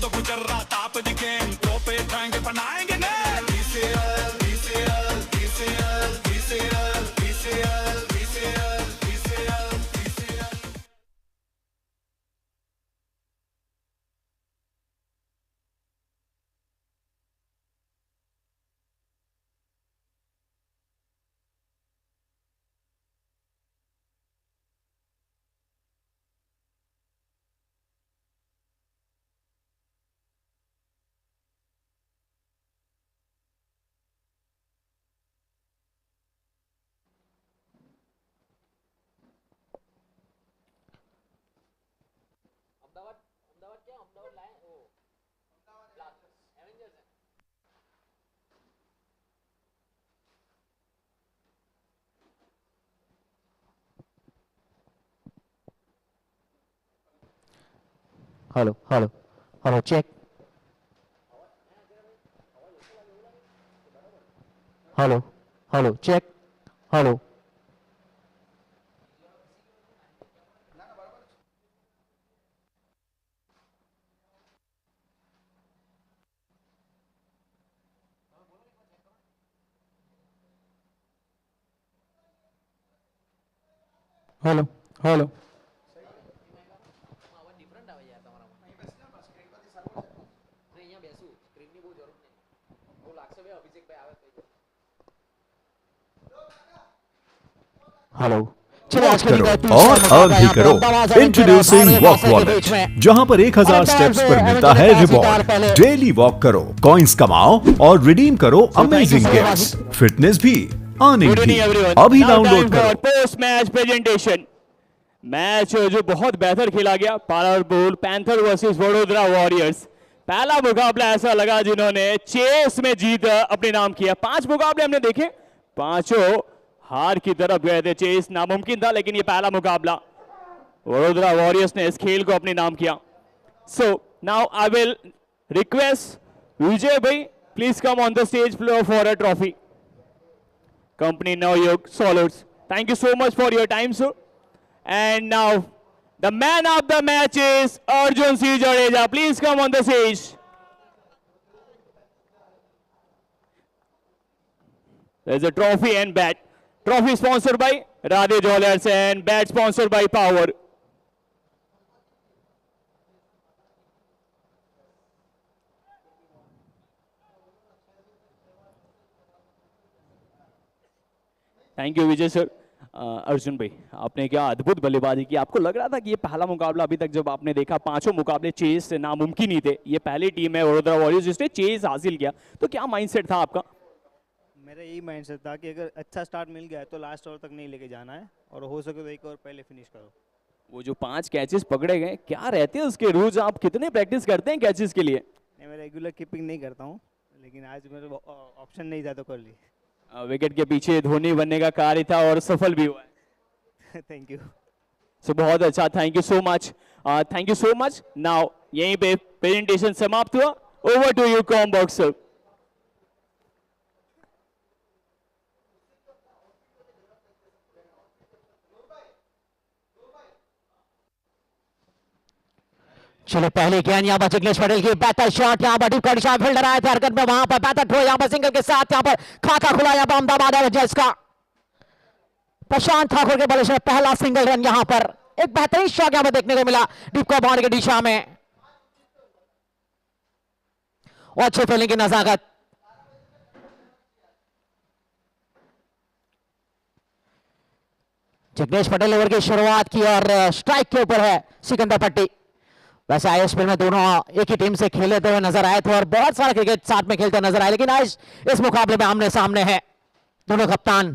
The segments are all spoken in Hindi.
तो गुजर्रा ताप दिखे इनको पे जाएंगे बनाएंगे ने DCL DCL DCL DCL DCL DCL DCL DCL Ahmedabad क्या अहमदाबाद लाए वो एवेंजर्स है। Hello hello hello check hello hello check hello hello hello different આવે યાર તમારા નહીં અહીંયા બેસું સ્ક્રીનની બહુ જરૂર નહીં બહુ લાગશે ભાઈ અભિષેક ભાઈ આવે તો हेलो वॉक करो और अर्न भी करो। इंट्रोड्यूसिंग वॉक वॉलेट, जहां पर 1000 स्टेप्स पर मिलता है रिवॉर्ड। डेली वॉक करो, कॉइन्स कमाओ और रिडीम करो अमेजिंग गिफ्ट्स, फिटनेस भी, अर्निंग भी। अभी डाउनलोड करो। पोस्ट मैच प्रेजेंटेशन मैच जो बहुत बेहतर खेला गया, powerful panther versus Vadodara warriors. पहला मुकाबला ऐसा लगा जिन्होंने चेस में जीत अपने नाम किया। 5 मुकाबले हमने देखे, पांचों हार की तरफ गए थे। चेस नामुमकिन था, लेकिन ये पहला मुकाबला वडोदरा वॉरियर्स ने इस खेल को अपने नाम किया। So now I will request Vijay भाई, please come on the stage for a trophy. Company Now York Swallows. Thank you so much for your time, sir. And now, the man of the match is Arjun C. Jadeja. Please come on the stage. There's a trophy and bat. Trophy sponsored by Radhe Jewelers and bat sponsored by Power. Thank you Vijay sir. Arjun भाई, आपने क्या अद्भुत बल्लेबाजी की। आपको लग रहा था कि ये पहला मुकाबला, अभी तक जब आपने देखा 5 मुकाबले चेस से नामुमकिन ही थे, ये पहली टीम है वडोदरा वॉरियर्स जिसने चेस हासिल किया, तो क्या माइंडसेट था आपका? मेरा यही माइंडसेट था कि अगर अच्छा स्टार्ट मिल गया है तो लास्ट ओवर तक नहीं लेके जाना है, और हो सके तो एक ओवर पहले फिनिश करो। वो जो 5 कैचेस पकड़े गए, क्या रहते हैं उसके रूल्स? आप कितने प्रैक्टिस करते हैं कैचेस के लिए? नहीं, मैं रेगुलर कीपिंग नहीं करता हूँ, लेकिन आज मेरे ऑप्शन नहीं था तो कर ली। विकेट के पीछे धोनी बनने का कार्य था और सफल भी हुआ है। Thank you. सो बहुत अच्छा, thank you so much, thank you so much. Now यहीं पे प्रेजेंटेशन समाप्त हुआ। Over to you comm box sir. चलो पहले गेंद यहाँ पर जिग्नेश पटेल की बेहतर शॉट, यहाँ पर डीप शॉट, फील्डर आया थे हरकत में, वहां पर बेहतर थ्रो, यहाँ पर सिंगल के साथ यहाँ पर खाका खुला, यहाँ पर अहमदाबाद एवेंजर्स का प्रशांत ठाकुर के बल्ले से पहला सिंगल रन। यहाँ पर एक बेहतरीन शॉट यहाँ पर देखने को मिला डीप का बाउंड्री की दिशा में, और अच्छे फील्डिंग की नजाकत। जिग्नेश पटेल ने ओवर की शुरुआत की और स्ट्राइक के ऊपर है सिकंदर पट्टी। वैसे आईएसपीएल में दोनों एक ही टीम से खेलते हुए नजर आए थे और बहुत सारा क्रिकेट साथ में खेलते नजर आए, लेकिन आज इस मुकाबले में आमने सामने है दोनों कप्तान।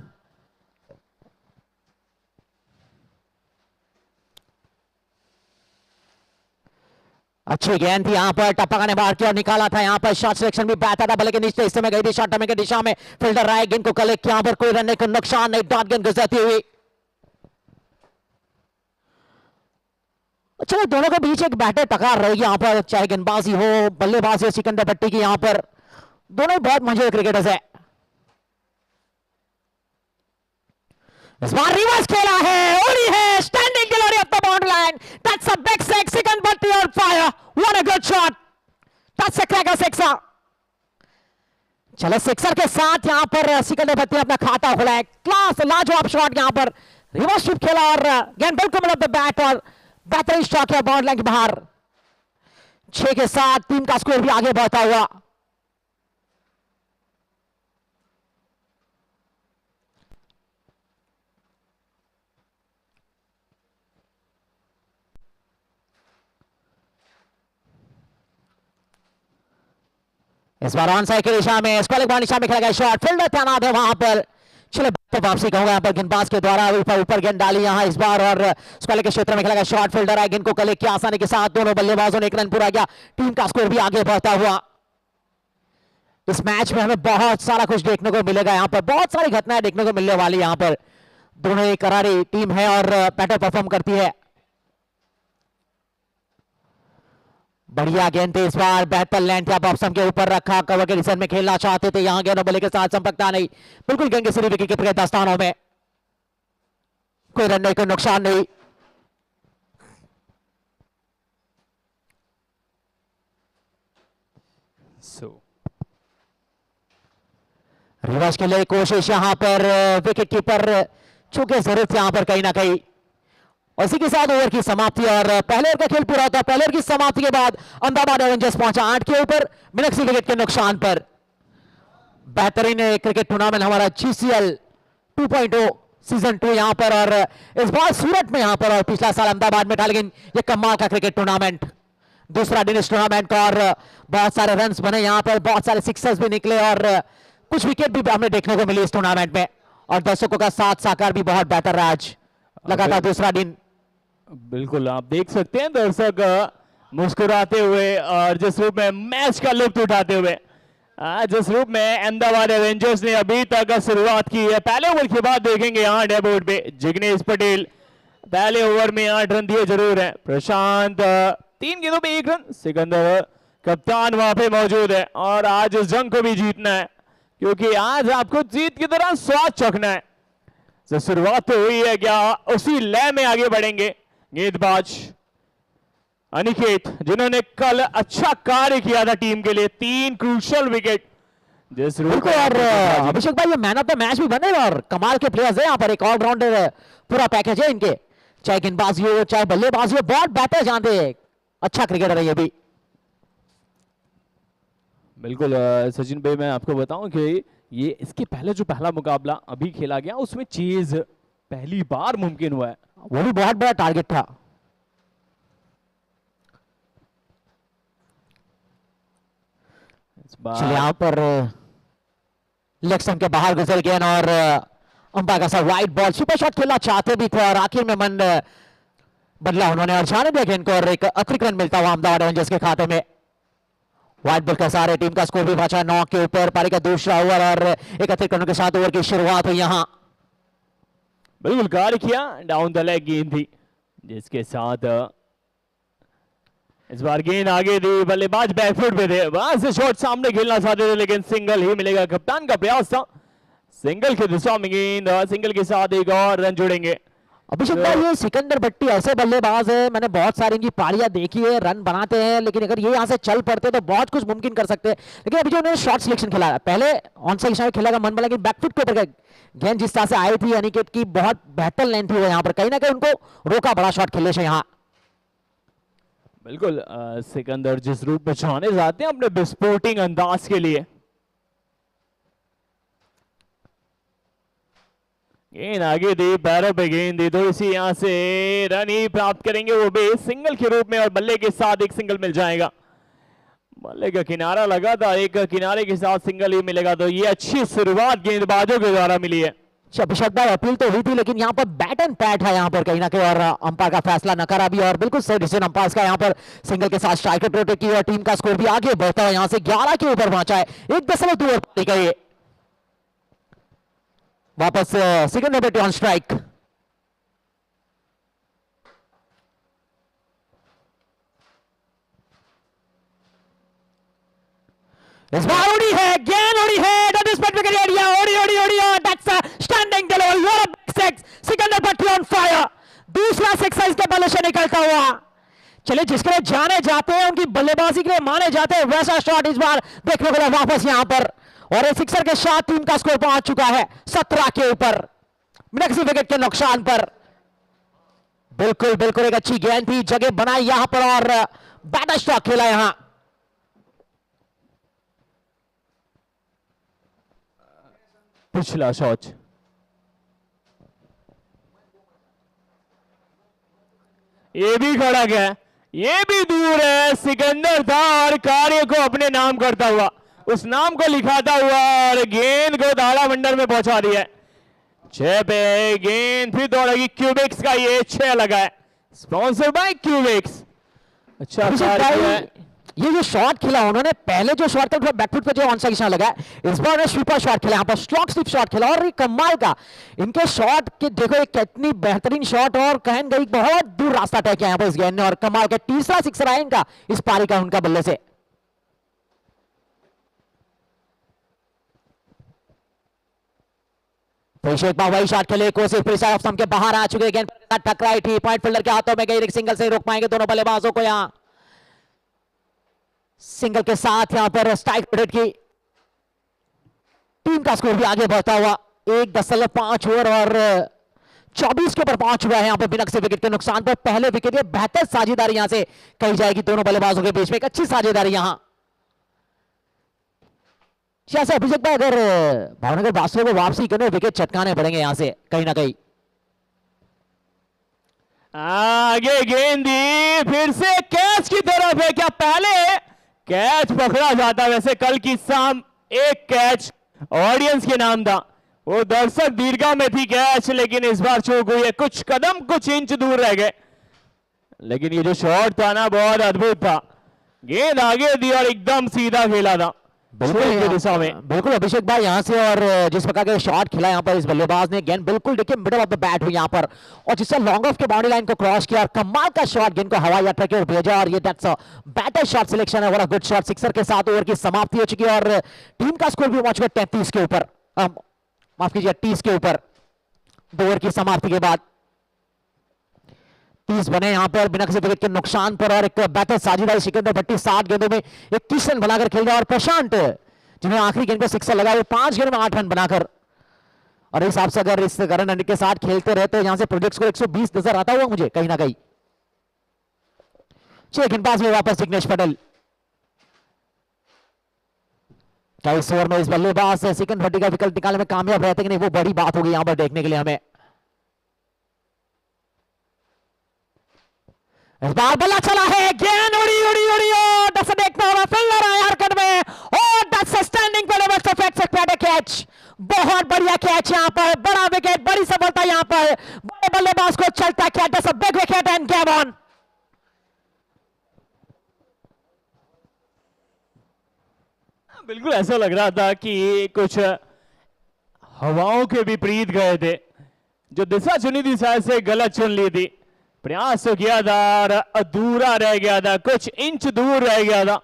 अच्छी गेंद थी, यहाँ पर टप्पा ने बाहर किया और निकाला था। यहाँ पर शॉट सिलेक्शन भी बेहतर था, बल्कि के नीचे हिस्से में गई थी, शॉट टर्मिंग की दिशा में फील्डर राय गेंद को कलेक्ट किया, यहाँ पर कोई रन का नुकसान नहीं, डॉट गेंद गुजरती हुई। चलो दोनों के बीच एक बैटर टकरार रहेगी यहाँ पर, चाहे गेंदबाजी हो बल्लेबाजी हो सिकंदर पट्टी की, यहाँ पर दोनों बहुत मशहूर क्रिकेटर्स है। इस बार रिवर्स खेला है, ओडी है, standing delivery off the boundary line, that's a big six, Sikandar Patti on fire, what a good shot, touch से क्रैकर सिक्सर। चलो सिक्सर के साथ यहां पर सिकंदर भट्टी ने अपना खाता खोला है। क्लास लाजवाब शॉट यहां पर रिवर्स स्वीप खेला और गेंद बिल्कुल मिला द बैट और बेहतरीन शॉट है बाउंड लाइन के बाहर। 6 के साथ टीम का स्कोर भी आगे बढ़ता हुआ। इस बार ऑन साइड की दिशा में स्क्वायर बॉल दिशा में खेला गया शॉट, फील्डर तैनात है वहां पर। चलो वापसी कहूंगा यहाँ पर गेंदबाज के द्वारा ऊपर गेंद डाली यहां इस बार और स्क्वायर के क्षेत्र में खेला गया शॉट, फील्डर आए गेंद को कलेक्ट किया आसानी के साथ। दोनों बल्लेबाजों ने एक रन पूरा किया, टीम का स्कोर भी आगे बढ़ता हुआ। इस मैच में हमें बहुत सारा कुछ देखने को मिलेगा, यहाँ पर बहुत सारी घटनाएं देखने को मिलने वाली। यहाँ पर दोनों एक करारी टीम है और बेटर परफॉर्म करती है। बढ़िया गेंद थे इस बार, बेहतर लैंड आप ऑप्शन के ऊपर रखा, कवर के डिसीजन में खेलना चाहते थे, यहां गेंद बल्ले के साथ संपर्कता नहीं, बिल्कुल गेंद के सीधी विकेट के 10 स्थानों में, कोई रन नहीं, कोई नुकसान नहीं। रिवर्स के लिए कोशिश यहां पर विकेट कीपर चूंकि जरूरत यहां पर कहीं ना कहीं। उसी के साथ ओवर की समाप्ति और पहले ओवर का खेल पूरा होता है। पहले ओवर की समाप्ति के बाद अहमदाबाद एवेंजर्स पहुंचा 8 के ऊपर मीनाक्षी विकेट के नुकसान पर। बेहतरीन क्रिकेट टूर्नामेंट हमारा GCL 2.0 सीजन 2 यहां पर और इस बार सूरत में यहां पर और पिछला साल अहमदाबाद में डाल गई ये कमाल का क्रिकेट टूर्नामेंट। दूसरा दिन इस टूर्नामेंट का और बहुत सारे रन बने यहां पर, बहुत सारे सिक्सर्स भी निकले और कुछ विकेट भी हमें देखने को मिली इस टूर्नामेंट में और दर्शकों का साथ साकार भी बहुत बेहतर रहा आज लगातार दूसरा दिन। बिल्कुल आप देख सकते हैं दर्शक मुस्कुराते हुए और जिस रूप में मैच का लुत्फ उठाते हुए, जिस रूप में अहमदाबाद एवेंजर्स ने अभी तक शुरुआत की है। पहले ओवर के बाद देखेंगे यहाँ डेबोर्ड पे जिग्नेश पटेल पहले ओवर में 8 रन दिए जरूर है। प्रशांत 3 गेंदों में 1 रन, सिकंदर कप्तान वहां पे मौजूद है और आज इस जंग को भी जीतना है क्योंकि आज आपको जीत की तरह स्वाद चखना है। तो शुरुआत तो हुई है, क्या उसी लय में आगे बढ़ेंगे गेंदबाज अनिकेत जिन्होंने कल अच्छा कार्य किया था टीम के लिए, 3 क्रूशियल विकेट जिस रूप में। और अभिषेक भाई ये मैन ऑफ द मैच भी बने और कमाल के प्लेयर्स है यहाँ पर, एक ऑलराउंडर पूरा पैकेज है इनके, चाहे गेंदबाजी हो चाहे बल्लेबाजी हो, बहुत बेहतर जानते हैं, अच्छा क्रिकेटर है ये भी। बिल्कुल सचिन भाई मैं आपको बताऊं कि ये इसके पहले जो पहला मुकाबला अभी खेला गया उसमें चेज पहली बार मुमकिन हुआ है, वो भी बहुत बड़ा टारगेट था। यहां पर लेग स्टंप के बाहर गुजर गया और अंपायर का सा वाइड बॉल, सुपर शॉट खेलना चाहते भी थे और आखिर में मन बदला उन्होंने और जाने दिया गेंद को और एक अतिरिक्त रन मिलता हुआ अहमदाबाद एवेंजर्स के खाते में। वाइड बॉल के सारे टीम का स्कोर भी पहुंचा 9 के ऊपर, पारी का दूसरा ओवर और एक अतिरिक्त रनों के साथ ओवर की शुरुआत हुई यहां। बिल्कुल कार्य किया, डाउन द लेग गेंद थी जिसके साथ इस बार गेंद आगे दी, बल्लेबाज बैकफुट पे थे, वहां से शॉट सामने खेलना चाहते थे लेकिन सिंगल ही मिलेगा, कप्तान का प्रयास था, सिंगल की दिशा में गेंद, सिंगल के साथ एक और रन जोड़ेंगे। अभिषेक भाई ये सिकंदर भट्टी ऐसे बल्लेबाज है, मैंने बहुत सारी इनकी पारियां देखी है, रन बनाते हैं लेकिन अगर ये यहां से चल पड़ते तो बहुत कुछ मुमकिन कर सकते हैं। लेकिन अभी जो उन्होंने शॉट सिलेक्शन खेला, पहले ऑन साइड दिशा में खेला का मन बना लेकिन बैकफुट के ऊपर गेंद जिस तरह से आई थी अनिकेत की, बहुत बेहतर लेंथ थी वो, यहाँ पर कहीं ना कहीं उनको रोका बड़ा शॉट खेलने से यहाँ। बिल्कुल सिकंदर जिस रूप में जाने जाते हैं अपने विस्फोटिंग अंदाज के लिए, गेंद आगे दी, पैरों पे गेंद दी, थोड़ी सी यहां से रन ही प्राप्त करेंगे वो भी सिंगल के रूप में और बल्ले के साथ एक सिंगल मिल जाएगा। बल्ले का किनारा लगा था, एक किनारे के साथ सिंगल ही मिलेगा, तो ये अच्छी शुरुआत गेंदबाजों के द्वारा मिली है। अभिषेक भाई अपील तो हुई थी लेकिन यहाँ पर बैट एंड पैट है यहाँ पर कहीं ना कहीं और अंपायर का फैसला नकारा भी और बिल्कुल सही डिसीजन अंपायर का यहाँ पर सिंगल के साथ स्ट्राइकर प्रोटेक्ट की और टीम का स्कोर भी आगे बढ़ता है, यहाँ से 11 के ऊपर पहुंचा है, 1.2 ओवर का ये वापस सिकंदर भट्टी ऑन स्ट्राइक। इस बार उड़ी है, गेंद उड़ी है, विकेट एरिया, ओडी और that's standing delivery, what a big six, Sikandar Bhatti on fire, दूसरा सिक्स इसके बल्ले से निकलता हुआ। चले जिसके लिए जाने जाते हैं, उनकी बल्लेबाजी के लिए माने जाते हैं, वैसा शॉट इस बार देखने को मिला वापस यहां पर, और इस सिक्सर के साथ टीम का स्कोर पहुंच चुका है 17 के ऊपर मिनक्सी विकेट के नुकसान पर। बिल्कुल बिल्कुल एक अच्छी गेंद थी, जगह बनाई यहां पर और बैटर स्ट्रोक खेला यहां। पिछला शॉट ये भी खड़ा गया, ये भी दूर है। सिकंदर था और कार्य को अपने नाम करता हुआ, उस नाम को लिखाता हुआ और गेंद को दाड़ा मंडल में पहुंचा दिया। 6 पे गेंद फिर दौड़ेगी, क्यूबिक्स का ये 6 लगा है, स्पॉन्सर बाय क्यूबिक्स। अच्छा कार्य है। ये जो शॉट खेला उन्होंने, पहले जो शॉट था बैकफुट पे जो ऑन साइड निशान लगा, इस बार स्वीपर शॉट खेला, यहाँ पर स्ट्रोक स्लिप शॉट खेला और कमाल का इनके शॉट के देखो एक कितनी बेहतरीन शॉट, और कहन गई बहुत दूर रास्ता तय किया यहाँ पर इस गेंद ने, और कमाल का तीसरा सिक्सर आया इनका इस पारी का उनका बल्ले से। अभिषेक बाबू वही शॉट खेले, कोशिश फिर से ऑफ स्टंप के बाहर आ चुके, गेंद टकराई थी, पॉइंट फील्डर के हाथों में गई, सिंगल से रोक पाएंगे दोनों बल्लेबाजों को। यहां सिंगल के साथ यहां पर स्ट्राइक रेट की टीम का स्कोर भी आगे बढ़ता हुआ 1.5 ओवर और 24 के ऊपर पहुंच चुका है यहां पर बिनक से विकेट के नुकसान पर। पहले विकेट, ये बेहतर साझेदारी यहां से कही जाएगी दोनों बल्लेबाजों के बीच में, एक अच्छी साझेदारी यहां। जैसे अभिषेक भाई अगर भावनगर बादशाह को वापसी करने विकेट चटकाने पड़ेंगे यहां से कहीं ना कहीं। आगे गेंद दी, फिर से कैच की तरफ है, क्या पहले कैच पकड़ा जाता? वैसे कल की शाम एक कैच ऑडियंस के नाम था, वो दर्शक दीर्घा में थी कैच, लेकिन इस बार चूक हुई है, कुछ कदम कुछ इंच दूर रह गए। लेकिन ये जो शॉट था ना बहुत अद्भुत था, गेंद आगे दी और एकदम सीधा खेला था दिशा में। बिल्कुल अभिषेक भाई यहाँ से, और जिस प्रकार के शॉट खेला यहाँ पर इस बल्लेबाज ने, गेंद बिल्कुल देखिए मिडिल ऑफ द बैट हुई यहाँ पर, और जिससे लॉन्ग ऑफ के बाउंड्री लाइन को क्रॉस किया और कमाल का शॉट गेंद को हवाई यात्रा की ओर भेजा, और ये that's a better shot selection है, बड़ा गुड शॉट। सिक्सर के साथ ओवर की समाप्ति हो चुकी है और टीम का स्कोर भी पहुंच गया 33 के ऊपर, माफ कीजिए 30 के ऊपर 2 ओवर की समाप्ति के बाद। 30 बने यहां पर बिना किसी विकेट के नुकसान पर, और एक बैटर साझेदारी सिकंदर भट्टी 7 गेंदों में 21 रन बनाकर खेल रहा है, और प्रशांत जिन्हें आखिरी गेंद पे सिक्सर लगा वो 5 गेंद में 8 रन बनाकर, और इस हिसाब से अगर इस करण रन के साथ खेलते रहे तो यहां से प्रोजेक्ट को 120 नजर आता हुआ मुझे कहीं ना कहीं। 6 गेंदबाज में वापस जिग्नेश पटेल। क्या इस ओवर में इस बल्लेबाज सिकंदर भट्टी का विकेट निकालने में कामयाब रहते कि नहीं, वो बड़ी बात होगी यहां पर देखने के लिए हमें। इस बार बल्ला चला है, गेंद उड़ी उड़ी उड़ी और दस देखना होगा, फील्डर आया हरकत में, और दस स्टैंडिंग पे लेवल ऑफ एक्सपेक्टेड कैच, बहुत बढ़िया कैच यहां पर, बड़ा विकेट, बड़ी सफलता यहां पर, बड़े बल्लेबाज को चलता catch, that's a big wicket end game on. बिल्कुल ऐसा लग रहा था कि कुछ हवाओं के विपरीत गए थे, जो दिशा चुनी थी शायद से गलत चुन ली थी, प्रयास तो किया था और अधूरा रह गया था, कुछ इंच दूर रह गया था।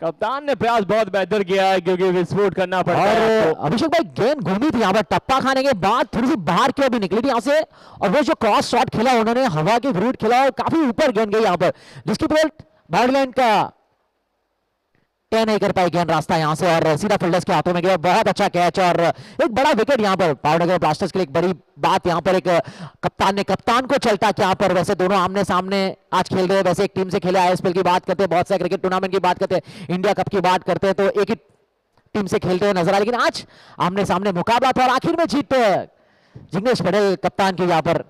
कप्तान ने प्रयास बहुत बेहतर किया है क्योंकि विस्फोट करना पड़ता है। और अभिषेक भाई गेंद घूमी थी यहाँ पर, टप्पा खाने के बाद थोड़ी सी बाहर की ओर भी निकली थी यहाँ से, और वो जो क्रॉस शॉट खेला उन्होंने हवा के विरुद्ध खेला और काफी ऊपर गेंद गई यहाँ पर, जिसकी बॉल बाउंड्री लाइन का तय नहीं कर पाई गेंद रास्ता यहाँ से, और सीधा फील्डर्स के हाथों में गया। बहुत अच्छा कैच और एक बड़ा विकेट यहाँ पर भावनगर ब्लास्टर्स के लिए। एक बड़ी बात यहाँ पर, एक कप्तान को चलता कि यहाँ पर, वैसे दोनों आमने सामने आज खेल रहे हैं, वैसे एक टीम से खेले, आईएसपीएल की बात करते हैं, बहुत सारे क्रिकेट टूर्नामेंट की बात करते हैं, इंडिया कप की बात करते हैं, तो एक ही टीम से खेलते हुए नजर आए, लेकिन आज आमने सामने मुकाबला था और आखिर में जीत जिग्नेश पटेल कप्तान की यहाँ पर।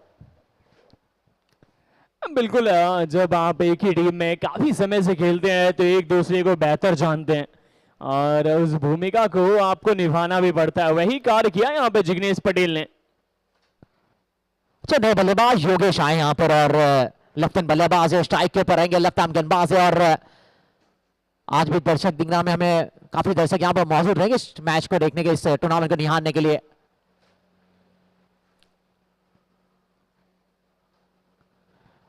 बिल्कुल, जब आप एक ही टीम में काफी समय से खेलते हैं तो एक दूसरे को बेहतर जानते हैं और उस भूमिका को आपको निभाना भी पड़ता है, वही कार्य किया यहाँ पे जिग्नेश पटेल ने। नए बल्लेबाज योगेश आए यहाँ पर, और लेफ्ट हैंड बल्लेबाज है, स्ट्राइक के ऊपर रहेंगे, लेफ्ट आर्म गेंदबाज है, और आज भी दर्शक दिखना में हमें काफी दर्शक यहाँ पर मौजूद रहेंगे इस मैच को देखने के, इस टूर्नामेंट को निहारने के लिए।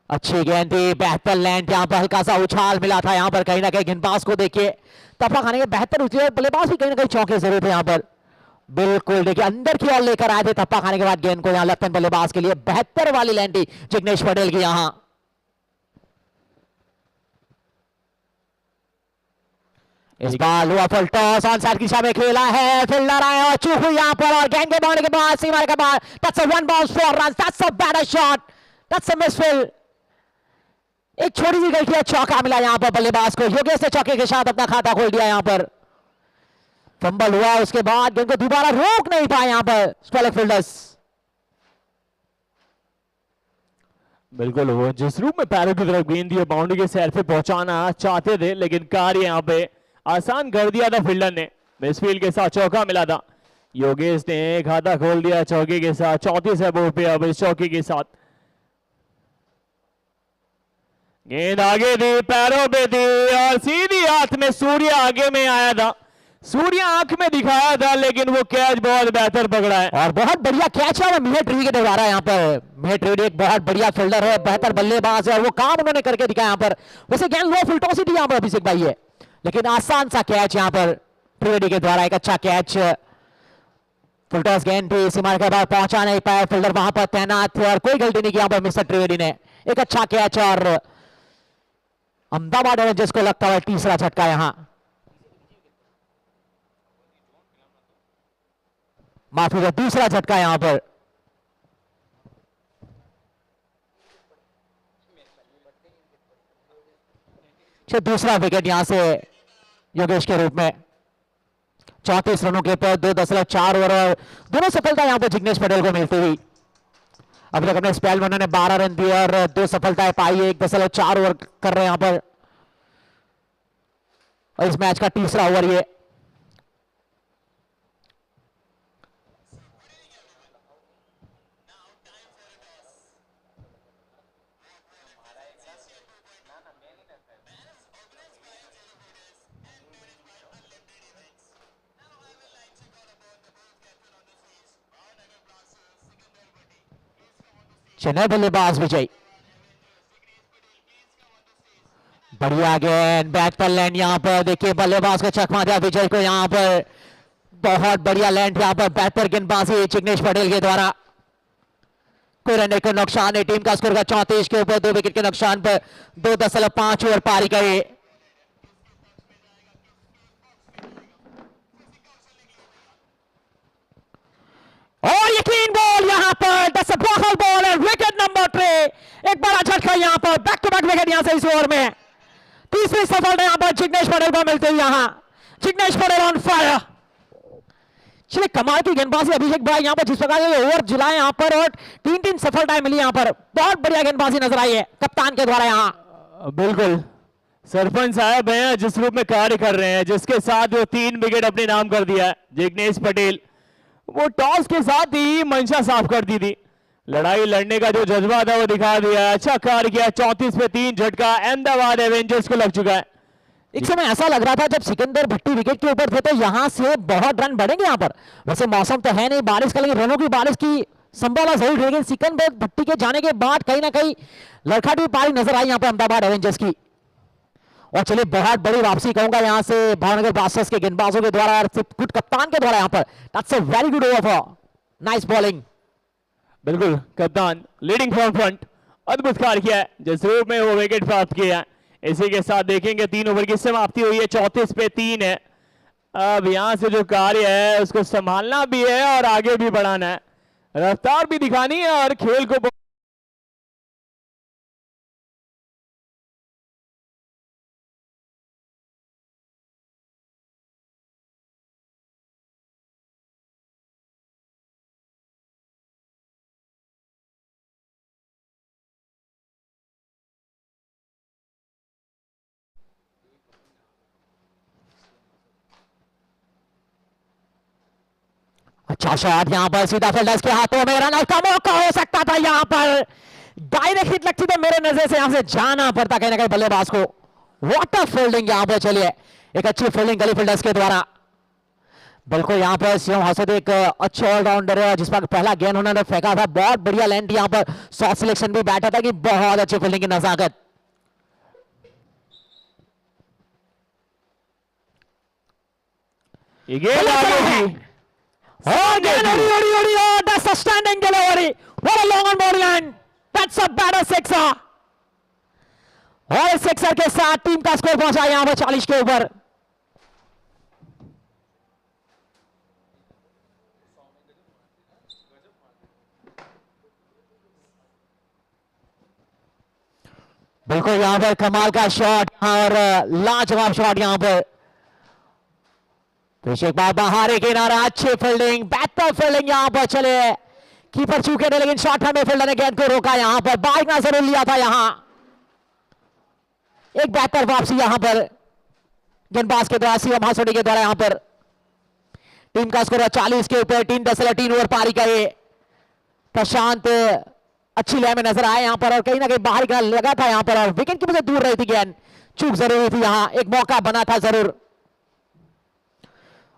अच्छी गेंद थी, बेहतर लैंड, यहाँ पर हल्का सा उछाल मिला था यहाँ पर, कहीं ना कहीं गेंदबाज को देखिए तफा खाने के बेहतर उछले, बल्लेबाज भी कहीं ना कहीं चौके जरूर थे यहाँ पर। बिल्कुल देखिए अंदर की ओर लेकर आए थे तप्पा खाने के बाद गेंद को, यहाँ लेफ्ट हैंड बल्लेबाज के लिए बेहतर वाली लैंड थी जिग्नेश पटेल की यहाँ। इस बार lower full toss on side की दिशा में खेला है, फील्डर आए और चूक हुई यहां पर और गेंद के बाउंड्री के बाद सीमा के बाद that's a one bounce for run, that's a bad shot, that's a misfield. एक छोटी सी गलती है, चौका मिला यहां पर बल्लेबाज को। योगेश ने चौके के साथ अपना खाता खोल दिया। यहां पर फंबल हुआ, उसके बाद गेंद को दोबारा रोक नहीं पाए यहां पर स्पेलिक फील्डर्स। बिल्कुल, वो जिस रूप में पैरों की तरफ गेंद दिए बाउंड्री के सैर पे पहुंचाना चाहते थे, लेकिन कार्य यहां पे आसान कर दिया था फील्डर ने। मिसफील्ड के साथ चौका मिला था, योगेश ने खाता खोल दिया चौके के साथ। 34 है बोर्ड पे अब इस चौके के साथ। गेंद आगे थी, पैरों पे थी और सीधी हाथ में सूर्य आगे में आया था। सूर्य आंख में दिखाया था, लेकिन वो कैच बहुत बेहतर पकड़ा है और बहुत बढ़िया कैच है मिहिर त्रिवेदी के द्वारा। यहाँ पर मिहिर त्रिवेदी एक बहुत बढ़िया फील्डर है, बेहतर बल्लेबाज है और वो काम उन्होंने करके दिखाया यहाँ पर। वैसे गेंद लो फुल टॉस ही थी यहाँ पर अभिषेक भाई है, लेकिन आसान सा कैच यहाँ पर त्रिवेदी के द्वारा। एक अच्छा कैच, फुल टॉस गेंद थी, सीमा के बाद पहुंचा नहीं पाया, फील्डर वहां पर तैनात थे और कोई गलती नहीं की यहाँ पर मिस्टर त्रिवेदी ने। एक अच्छा कैच और अहमदाबाद एवेंजर्स को लगता है तीसरा झटका यहां। माफी का दूसरा झटका यहां पर। दूसरा विकेट यहां से योगेश के रूप में। 34 रनों के पर 2.4 ओवर और दोनों सफलता यहां पर जिग्नेश पटेल को मिलती हुई। अभी तक अपने स्पेल में उन्होंने 12 रन दिए और 2 सफलताएं पाई है। 1.4 ओवर कर रहे हैं यहां पर और इस मैच का तीसरा ओवर ये। चेन्नई बल्लेबाज विजय, बढ़िया गेंद बैट पर लैंड। यहां पर देखिए बल्लेबाज को चकमा दिया विजय को। यहां पर बहुत बढ़िया लैंड यहां पर बैट पर गेंदबाजी जिग्नेश पटेल के द्वारा। कोई रन का नुकसान है, टीम का स्कोर का 34 के ऊपर 2 विकेट के नुकसान पर 2.5 ओवर पारी करे। और ये क्लीन बॉल यहां पर, दैट्स अ ब्लॉकआउट बॉल है, विकेट नंबर 3। एक बड़ा झटका यहां पर, बैक टू बैक विकेट यहां से इस ओवर में। तीसरी सफलता यहां पर जिग्नेश पटेल को मिलते हुए। यहां जिग्नेश पटेल ऑन फायर। चलिए कमाल की गेंदबाजी अभिषेक भाई यहां पर, जिस प्रकार ये ओवर जिलाए यहां पर और 3 सफलताएं मिली यहां पर। बहुत बढ़िया गेंदबाजी नजर आई है कप्तान के द्वारा। यहां बिल्कुल सरपंच साहब हैं जिस रूप में कार्य कर रहे हैं, जिसके साथ वो 3 विकेट अपने नाम कर दिया है जिग्नेश पटेल। वो टॉस के साथ ही मंशा साफ कर दी थी, लड़ाई लड़ने का जो जज्बा था वो दिखा दिया। अच्छा कार्य किया, 34 पे 3 झटका अहमदाबाद एवेंजर्स को लग चुका है। एक समय ऐसा लग रहा था जब सिकंदर भट्टी विकेट के ऊपर थे तो यहां से बहुत रन बढ़ेंगे यहां पर। वैसे मौसम तो है नहीं बारिश का, लेकिन रनों की बारिश की संभावना जरूर है। लेकिन सिकंदर भट्टी के जाने के बाद कहीं ना कहीं लड़खड़ी पारी नजर आई यहां पर अहमदाबाद एवेंजर्स की। और चलिए बहुत बड़ी वापसी कहूंगा यहां से भावनगर ब्लास्टर्स के गेंदबाजों के द्वारा और गुड कप्तान के द्वारा। यहां पर that's a very good over for nice bowling. बिल्कुल कप्तान लीडिंग फ्रॉम फ्रंट, अद्भुत कार्य किया है जिस रूप में वो विकेट प्राप्त किया है। इसी के साथ देखेंगे 3 ओवर की समाप्ति हुई है, 34 पे 3 है। अब यहां से जो कार्य है उसको संभालना भी है और आगे भी बढ़ाना है, रफ्तार भी दिखानी है और खेल को अच्छा शॉट यहां पर सीधा फील्डर्स के हाथों में, रन आउट का मौका हो सकता था यहां पर। डायरेक्ट हिट लगती तो मेरे नजर से यहां से जाना पड़ता कहीं ना कहीं बल्लेबाज को। व्हाट अ फील्डिंग यहां पर। चलिए एक अच्छी फील्डिंग गली फील्डर्स के द्वारा। बिल्कुल यहां पर सिंह हसद एक अच्छे ऑलराउंडर है, जिस पर पहला गेंद उन्होंने फेंका था, बहुत बढ़िया लेंथ यहां पर। शॉट सिलेक्शन भी बैठा था कि बहुत अच्छी फील्डिंग की नजाकत। ये गेंद आगे थी। Oh, that's a standing delivery. What a long on ball line. That's a better sixer. और सिक्सर के साथ टीम का स्कोर पहुंचा यहां पर 40 के ऊपर। बिल्कुल यहां पर कमाल का शॉट और लाजवाब शॉट यहां पर। फिर एक बार बाहर एक किनारा, अच्छी फील्डिंग, बेहतर फील्डिंग यहां पर। चले कीपर चूके थे लेकिन शॉट में फील्डर ने गेंद को रोका यहां पर। बाइक ना जरूर लिया था यहां। एक बेहतर वापसी यहां पर गेंदबाज के द्वारा, शिवम हासोटी के द्वारा। यहां पर टीम का स्कोर 40 के ऊपर। 3 ओवर पारी का ये प्रशांत अच्छी लय में नजर आए यहां पर और कहीं ना कहीं बाहर का लगा था यहां पर और विकेट की वजह से दूर रही थी गेंद। चूक जरूरी थी यहां, एक मौका बना था जरूर।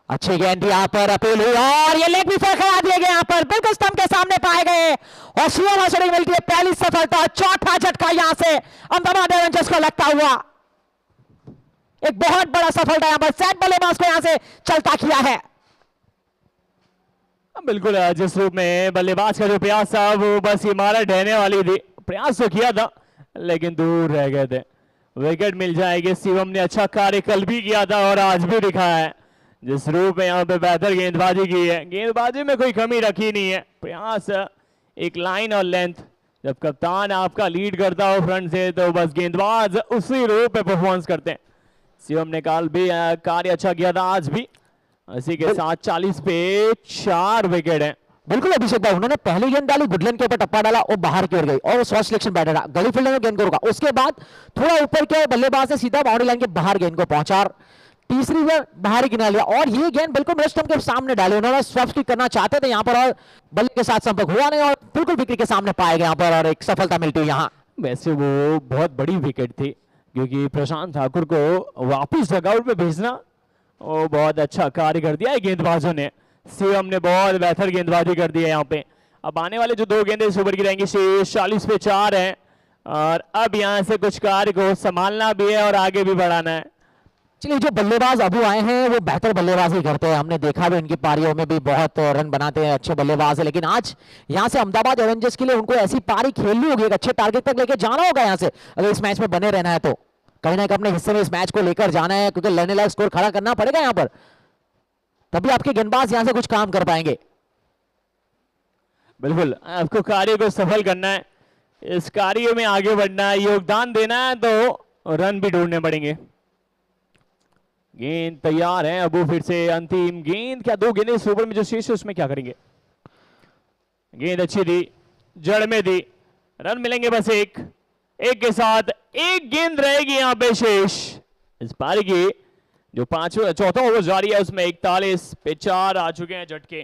अच्छी गेंद यहां पर अपील हुई और ये लेग भी फेर करा दिए गए यहां पर, बिल्कुल स्टंप के सामने पाए गए और शिवम हासोटी मिलती है पहली सफलता। चौथा झटका यहां से अहमदाबाद एवेंजर्स को लगता हुआ। एक बहुत बड़ा सफलता यहां पर सेट बल्लेबाज को यहां से चलता किया है। बिल्कुल जिस रूप में बल्लेबाज का जो प्रयास था वो बस इमारत ढहने वाली थी। प्रयास तो किया था लेकिन दूर रह गए थे। विकेट मिल जाएगी। शिवम ने अच्छा कार्य कल भी किया था और आज भी दिखाया है। जिस रूप में यहाँ पे बेहतर गेंदबाजी की है, गेंदबाजी में कोई कमी रखी नहीं है। प्रयास एक लाइन और लेंथ, जब कप्तान आपका लीड करता हो फ्रंट से तो बस गेंदबाज उसी रूप पे परफॉर्मेंस करते हैं। शिवम ने कल भी कार्य अच्छा किया था, आज भी। इसी के साथ 40 पे 4 विकेट हैं। बिल्कुल अभिषेक भाई, उन्होंने पहली गेंद डाली, गुडलैंड के ऊपर टप्पा डाला और बाहर की ओर गई और शॉर्ट सिलेक्शन बैटर रहा। गली फील्डर ने गेंद को रोका, उसके बाद थोड़ा ऊपर के बल्लेबाज ने सीधा बाउंड्री लाइन के बाहर गेंद को पहुंचा और तीसरी गेंद बाहर गिना लिया और ये गेंद बिल्कुल मिड स्टंप के सामने डाली। उन्होंने स्वस्थ करना चाहते थे यहां पर और बल्ले के साथ संपर्क हुआ नहीं और बिल्कुल विकेट के सामने पाए गए यहां पर और एक सफलता मिलती है यहां। वैसे वो बहुत बड़ी विकेट थी क्योंकि प्रशांत ठाकुर को वापस डगआउट में भेजना वो बहुत अच्छा कार्य कर दिया है गेंदबाजों ने। शिवम ने बहुत बेहतर गेंदबाजी कर दी है यहाँ पे। अब आने वाले जो 2 गेंदें इस ओवर की रहेंगी, शेष 40 पे 4 है और अब यहाँ से कुछ कार्य को संभालना भी है और आगे भी बढ़ाना है। चलिए, जो बल्लेबाज अबू आए हैं वो बेहतर बल्लेबाजी करते हैं, हमने देखा भी उनकी पारियों में भी बहुत रन बनाते हैं, अच्छे बल्लेबाज है। लेकिन आज यहाँ से अहमदाबाद एवेंजर्स के लिए उनको ऐसी पारी खेलनी होगी, एक अच्छे टारगेट तक लेके जाना होगा यहाँ से अगर इस मैच में बने रहना है तो। कहीं ना कहीं अपने हिस्से में इस मैच को लेकर जाना है क्योंकि लड़ने लायक स्कोर खड़ा करना पड़ेगा यहाँ पर, तभी आपके गेंदबाज यहाँ से कुछ काम कर पाएंगे। बिल्कुल आपको कार्य को सफल करना है, इस कार्य में आगे बढ़ना है, योगदान देना है तो रन भी ढूंढने पड़ेंगे। गेंद तैयार है। अबू फिर से अंतिम गेंद, क्या 2 गेंदें इस ओवर में जो शेष है उसमें क्या करेंगे। गेंद अच्छी थी, जड़ में थी, रन मिलेंगे बस एक के साथ। एक गेंद रहेगी यहां पे शेष इस पारी की। जो 4वां ओवर जारी है उसमें 41 पे 4 आ चुके हैं झटके।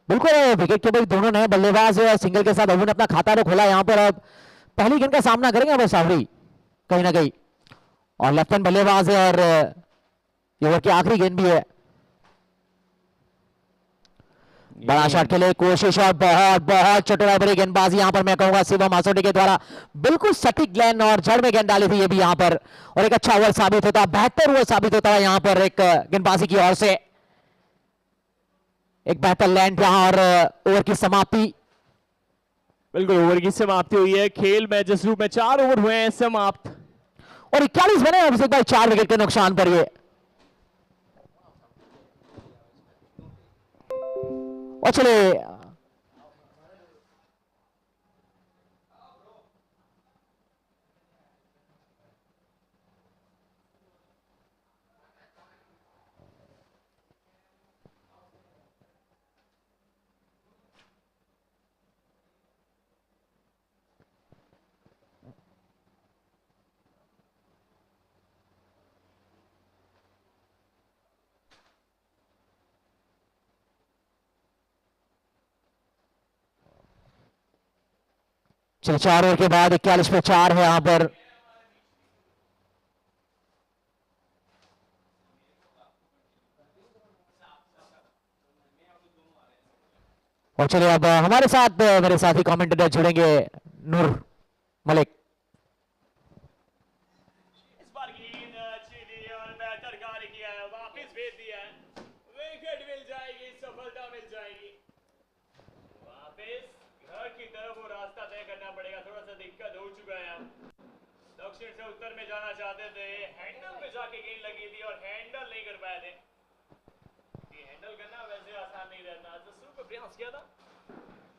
बिल्कुल विकेट के बाद दोनों नए बल्लेबाज सिंगल के साथ अबू ने अपना खाता तो खोला यहाँ पर। अब पहली गेंद का सामना करेंगे अब सावरी कहीं ना कहीं और लेफ्ट हैंड बल्लेबाज है और ये ओवर की आखिरी गेंद भी है। बड़ा शॉट के लिए कोशिश और बहुत बहुत चटोरा बड़ी गेंदबाजी यहां पर मैं कहूंगा शिवम हासोटी के द्वारा। बिल्कुल सटीक लाइन और जड़ में गेंद डाली थी ये भी यहां पर और एक अच्छा ओवर साबित होता, बेहतर ओवर साबित होता है यहां पर एक गेंदबाजी की ओर से। एक बेहतर लैंड यहां और ओवर की समाप्ति। बिल्कुल ओवर की समाप्ति हुई है। खेल में जिस रूप में 4 ओवर हुए हैं समाप्त और 41 बने अभिषेक भाई 4 विकेट के नुकसान पर ये। और चले चलो 4 ओवर के बाद 41 पे 4 है यहां पर। और चलिए अब हमारे साथ मेरे साथी कमेंटेटर जुड़ेंगे नूर मलिक। इस बार की गेंद अच्छी थी और बेहतर कार्य किया है, वापस भेज दिया है। विकेट मिल जाएगी, सफलता मिल जाएगी। वापस घर की तरफ वो रास्ता तय करना पड़ेगा, थोड़ा सा दिक्कत हो चुका है। दक्षिण से उत्तर में जाना चाहते थे, हैंडल पे जाके गेंद लगी थी और हैंडल नहीं कर पाए थे। हैंडल करना वैसे आसान नहीं रहता, जसरू पे प्रयास किया था,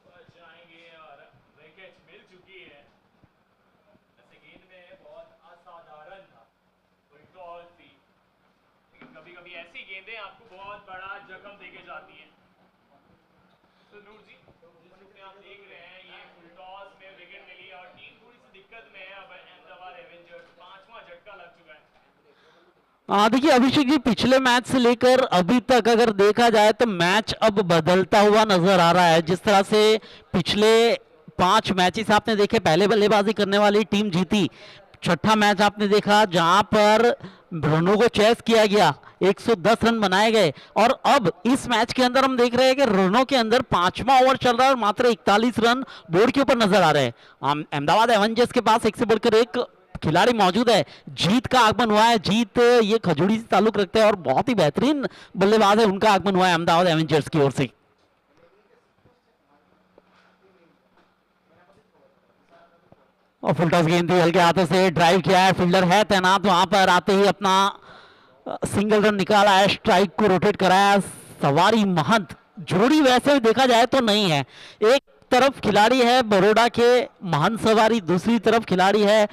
बच जाएंगे और विकेट मिल चुकी है। ऐसे गेंद टॉस थी, लेकिन कभी कभी ऐसी गेंदें आपको बहुत बड़ा जख्म देके जाती हैं। तो नूर जी, जिस रूप में आप देख रहे हैं, ये फुल टॉस में विकेट मिली और टीम थोड़ी सी दिक्कत में है। अब अहमदाबाद एवेंजर्स 5वां झटका लग चुका है। देखिए अभिषेक जी, पिछले मैच से लेकर अभी तक अगर देखा जाए तो मैच अब बदलता हुआ नजर आ रहा है। जिस तरह से पिछले 5 मैचेस आपने देखे, पहले बल्लेबाजी करने वाली टीम जीती। छठा मैच आपने देखा जहां पर रनों को चेस किया गया, 110 रन बनाए गए। और अब इस मैच के अंदर हम देख रहे हैं कि रनों के अंदर 5वां ओवर चल रहा है और मात्र 41 रन बोर्ड के ऊपर नजर आ रहे हैं। अहमदाबाद एवेंजर्स के पास एक से बढ़कर एक खिलाड़ी मौजूद है। जीत का आगमन हुआ है। जीत ये खजूरी से ताल्लुक रखते हैं और बहुत ही बेहतरीन बल्लेबाज है। उनका आगमन हुआ है अहमदाबाद एवेंजर्स की ओर से। और फुल टॉस गेंद थी, हल्के हाथों से ड्राइव किया है, फील्डर है तैनात वहां पर, आते ही अपना सिंगल रन निकाला है, स्ट्राइक को रोटेट कराया। सवारी महंत जोड़ी वैसे देखा जाए तो नहीं है। एक तरफ खिलाड़ी है बड़ौदा के महंत सवारी, दूसरी तरफ खिलाड़ी है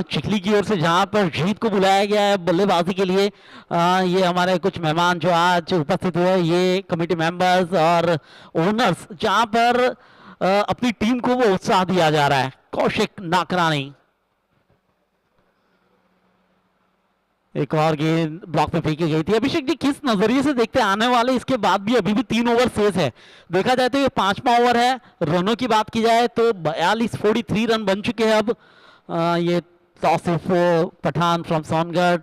चिखली की ओर से, जहां पर जीत को बुलाया गया है बल्लेबाजी के लिए। ये हमारे कुछ मेहमान जो आज उपस्थित हुए, ये कमेटी मेंबर्स और ओनर्स, जहां पर अपनी टीम को वो उत्साह दिया जा रहा है। कौशिक नाकरानी, एक और गेंद ब्लॉक पे फेंकी गई थी। अभिषेक जी, किस नजरिए से देखते हैं आने वाले, इसके बाद भी अभी भी 3 ओवर शेष है। देखा जाए तो ये 5वां ओवर है। रनों की बात की जाए तो 43 रन बन चुके हैं अब। ये तौसीफ पठान फ्रॉम सोनगढ़